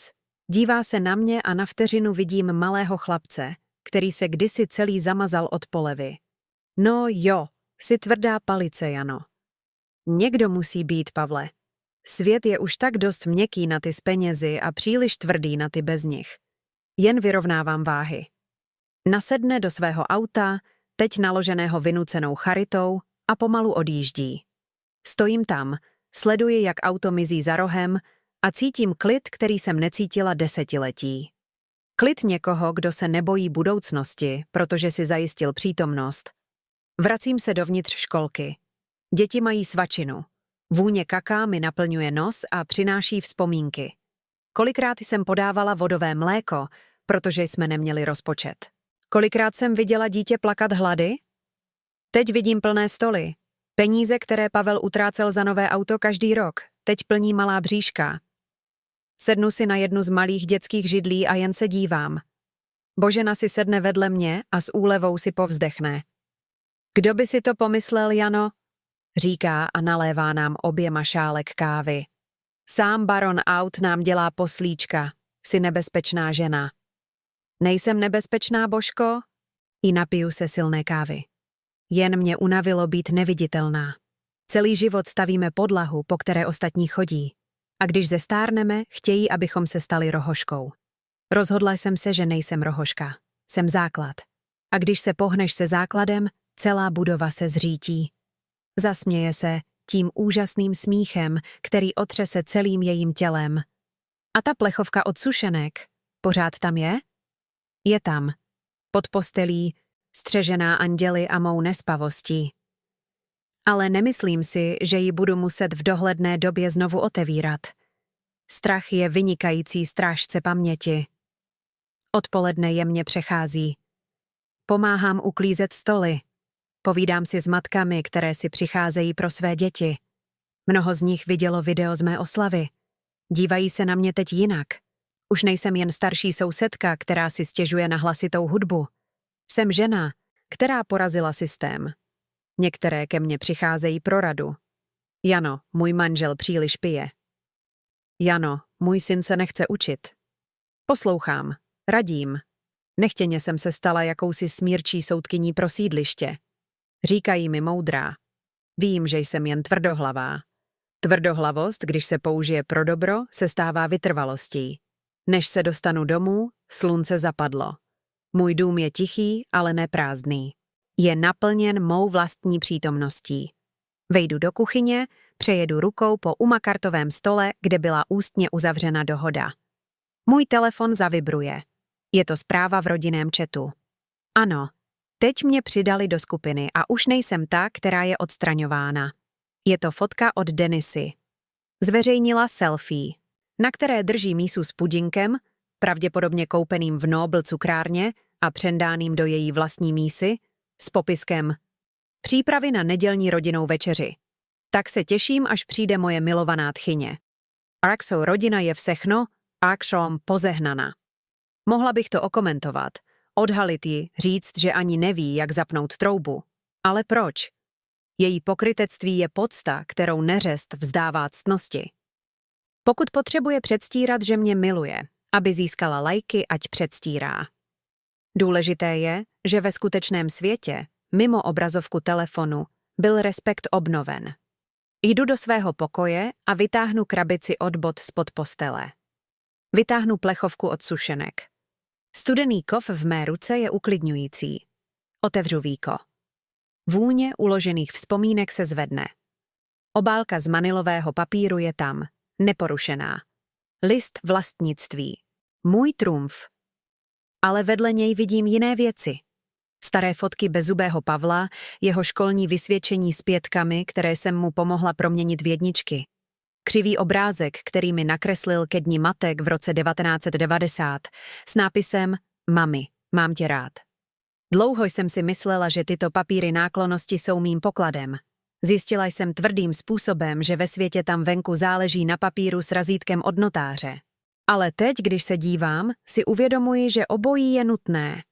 Dívá se na mě a na vteřinu vidím malého chlapce, který se kdysi celý zamazal od polevy. No jo, jsi tvrdá palice, Jano. Někdo musí být, Pavle. Svět je už tak dost měkký na ty s penězi a příliš tvrdý na ty bez nich. Jen vyrovnávám váhy. Nasedne do svého auta, teď naloženého vynucenou charitou, a pomalu odjíždí. Stojím tam, sleduji, jak auto mizí za rohem a cítím klid, který jsem necítila desetiletí. Klid někoho, kdo se nebojí budoucnosti, protože si zajistil přítomnost. Vracím se dovnitř školky. Děti mají svačinu. Vůně kaká mi naplňuje nos a přináší vzpomínky. Kolikrát jsem podávala vodové mléko, protože jsme neměli rozpočet. Kolikrát jsem viděla dítě plakat hlady? Teď vidím plné stoly. Peníze, které Pavel utrácel za nové auto každý rok, teď plní malá bříška. Sednu si na jednu z malých dětských židlí a jen se dívám. Božena si sedne vedle mě a s úlevou si povzdechne. Kdo by si to pomyslel, Jano? Říká a nalévá nám oběma šálek kávy. Sám baron aut nám dělá poslíčka, jsi nebezpečná žena. Nejsem nebezpečná, Božko? I napiju se silné kávy. Jen mě unavilo být neviditelná. Celý život stavíme podlahu, po které ostatní chodí. A když zestárneme, chtějí, abychom se stali rohoškou. Rozhodla jsem se, že nejsem rohoška. Jsem základ. A když se pohneš se základem, celá budova se zřítí. Zasměje se tím úžasným smíchem, který otřese celým jejím tělem. A ta plechovka od sušenek, pořád tam je? Je tam. Pod postelí, střežená anděli a mou nespavostí. Ale nemyslím si, že ji budu muset v dohledné době znovu otevírat. Strach je vynikající strážce paměti. Odpoledne jemně přechází. Pomáhám uklízet stoly. Povídám si s matkami, které si přicházejí pro své děti. Mnoho z nich vidělo video z mé oslavy. Dívají se na mě teď jinak. Už nejsem jen starší sousedka, která si stěžuje na hlasitou hudbu. Jsem žena, která porazila systém. Některé ke mně přicházejí pro radu. Jano, můj manžel příliš pije. Jano, můj syn se nechce učit. Poslouchám, radím. Nechtěně jsem se stala jakousi smírčí soudkyní pro sídliště. Říkají mi moudrá. Vím, že jsem jen tvrdohlavá. Tvrdohlavost, když se použije pro dobro, se stává vytrvalostí. Než se dostanu domů, slunce zapadlo. Můj dům je tichý, ale neprázdný. Je naplněn mou vlastní přítomností. Vejdu do kuchyně, přejedu rukou po umakartovém stole, kde byla ústně uzavřena dohoda. Můj telefon zavibruje. Je to zpráva v rodinném chatu. Ano, teď mě přidali do skupiny a už nejsem ta, která je odstraňována. Je to fotka od Denisy. Zveřejnila selfie, na které drží mísu s pudinkem, pravděpodobně koupeným v Nobel cukrárně a přendáným do její vlastní mísy, s popiskem přípravy na nedělní rodinnou večeři. Tak se těším, až přijde moje milovaná tchyně. Axo rodina je všechno, Axom pozehnana. Mohla bych to okomentovat, odhalit ji, říct, že ani neví, jak zapnout troubu. Ale proč? Její pokrytectví je podsta, kterou neřest vzdává ctnosti. Pokud potřebuje předstírat, že mě miluje, aby získala lajky, ať předstírá. Důležité je, že ve skutečném světě, mimo obrazovku telefonu, byl respekt obnoven. Jdu do svého pokoje a vytáhnu krabici od bot spod postele. Vytáhnu plechovku od sušenek. Studený kov v mé ruce je uklidňující. Otevřu víko. Vůně uložených vzpomínek se zvedne. Obálka z manilového papíru je tam, neporušená. List vlastnictví. Můj trumf. Ale vedle něj vidím jiné věci. Staré fotky bezzubého Pavla, jeho školní vysvědčení s pětkami, které jsem mu pomohla proměnit v jedničky. Křivý obrázek, který mi nakreslil ke dni matek v roce 1990 s nápisem Mami, mám tě rád. Dlouho jsem si myslela, že tyto papíry náklonnosti jsou mým pokladem. Zjistila jsem tvrdým způsobem, že ve světě tam venku záleží na papíru s razítkem od notáře. Ale teď, když se dívám, si uvědomuji, že obojí je nutné.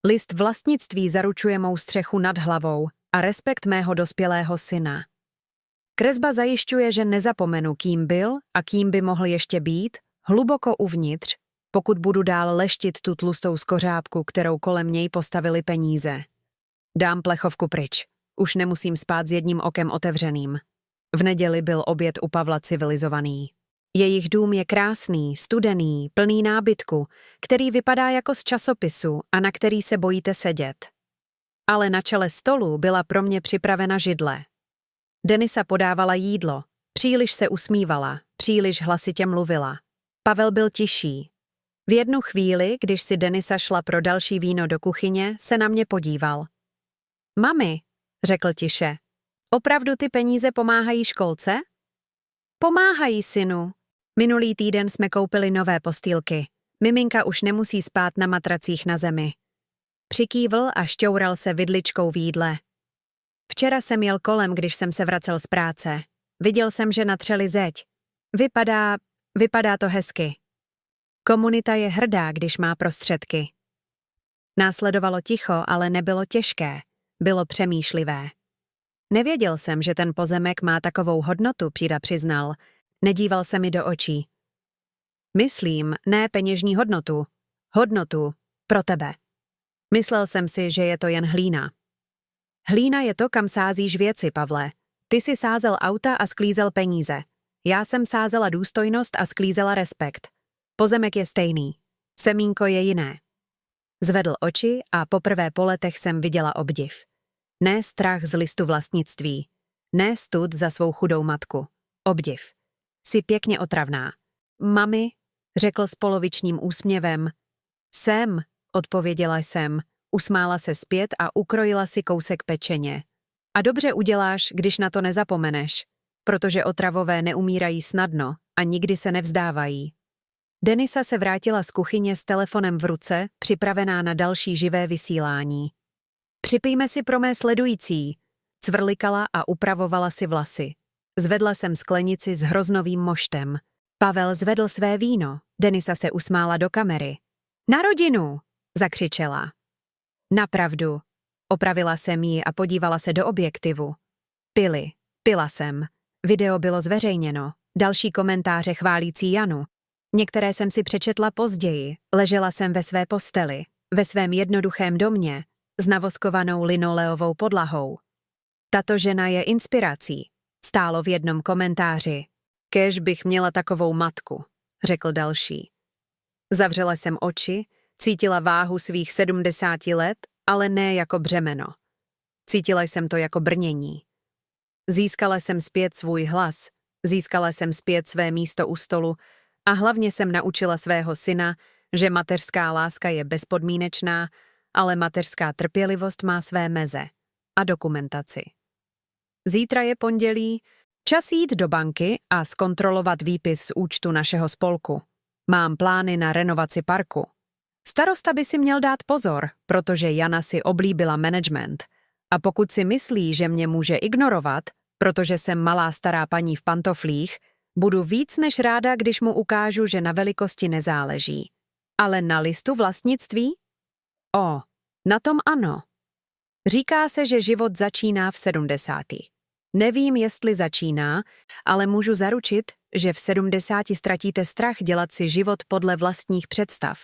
List vlastnictví zaručuje mou střechu nad hlavou a respekt mého dospělého syna. Kresba zajišťuje, že nezapomenu, kým byl a kým by mohl ještě být, hluboko uvnitř, pokud budu dál leštit tu tlustou skořápku, kterou kolem něj postavili peníze. Dám plechovku pryč. Už nemusím spát s jedním okem otevřeným. V neděli byl oběd u Pavla civilizovaný. Jejich dům je krásný, studený, plný nábytku, který vypadá jako z časopisu a na který se bojíte sedět. Ale na čele stolu byla pro mě připravena židle. Denisa podávala jídlo, příliš se usmívala, příliš hlasitě mluvila. Pavel byl tišší. V jednu chvíli, když si Denisa šla pro další víno do kuchyně, se na mě podíval. Mami, řekl tiše, opravdu ty peníze pomáhají školce? Pomáhají, synu. Minulý týden jsme koupili nové postýlky. Miminka už nemusí spát na matracích na zemi. Přikývl a šťoural se vidličkou v jídle. Včera jsem jel kolem, když jsem se vracel z práce. Viděl jsem, že natřeli zeď. Vypadá to hezky. Komunita je hrdá, když má prostředky. Následovalo ticho, ale nebylo těžké. Bylo přemýšlivé. Nevěděl jsem, že ten pozemek má takovou hodnotu, Přída přiznal. Nedíval se mi do očí. Myslím, ne peněžní hodnotu. Hodnotu pro tebe. Myslel jsem si, že je to jen hlína. Hlína je to, kam sázíš věci, Pavle. Ty si sázel auta a sklízel peníze. Já jsem sázela důstojnost a sklízela respekt. Pozemek je stejný. Semínko je jiné. Zvedl oči a poprvé po letech jsem viděla obdiv. Ne strach z listu vlastnictví. Ne stud za svou chudou matku. Obdiv. Jsi pěkně otravná. Mami, řekl s polovičním úsměvem. Jsem, odpověděla jsem, usmála se zpět a ukrojila si kousek pečeně. A dobře uděláš, když na to nezapomeneš, protože otravové neumírají snadno a nikdy se nevzdávají. Denisa se vrátila z kuchyně s telefonem v ruce, připravená na další živé vysílání. Připijme si pro mé sledující, cvrlikala a upravovala si vlasy. Zvedla jsem sklenici s hroznovým moštem. Pavel zvedl své víno, Denisa se usmála do kamery. Na rodinu, zakřičela. Napravdu, opravila jsem ji a podívala se do objektivu. Pila jsem. Video bylo zveřejněno, další komentáře chválící Janu. Některé jsem si přečetla později, ležela jsem ve své posteli, ve svém jednoduchém domě, s navoskovanou linoleovou podlahou. Tato žena je inspirací, stálo v jednom komentáři. Kéž bych měla takovou matku, řekl další. Zavřela jsem oči, cítila váhu svých 70 let, ale ne jako břemeno. Cítila jsem to jako brnění. Získala jsem zpět svůj hlas, získala jsem zpět své místo u stolu a hlavně jsem naučila svého syna, že mateřská láska je bezpodmínečná, ale mateřská trpělivost má své meze. A dokumentaci. Zítra je pondělí, čas jít do banky a zkontrolovat výpis z účtu našeho spolku. Mám plány na renovaci parku. Starosta by si měl dát pozor, protože Jana si oblíbila management. A pokud si myslí, že mě může ignorovat, protože jsem malá stará paní v pantoflích, budu víc než ráda, když mu ukážu, že na velikosti nezáleží. Ale na listu vlastnictví? Na tom ano. Říká se, že život začíná v 70. Nevím, jestli začíná, ale můžu zaručit, že v 70 ztratíte strach dělat si život podle vlastních představ.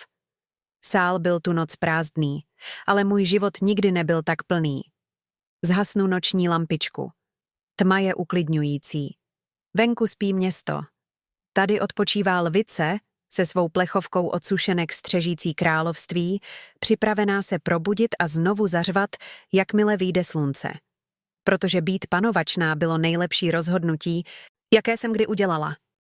Sál byl tu noc prázdný, ale můj život nikdy nebyl tak plný. Zhasnu noční lampičku. Tma je uklidňující. Venku spí město. Tady odpočívá lvice se svou plechovkou od sušenek střežící království, připravená se probudit a znovu zařvat, jakmile vyjde slunce. Protože být panovačná bylo nejlepší rozhodnutí, jaké jsem kdy udělala.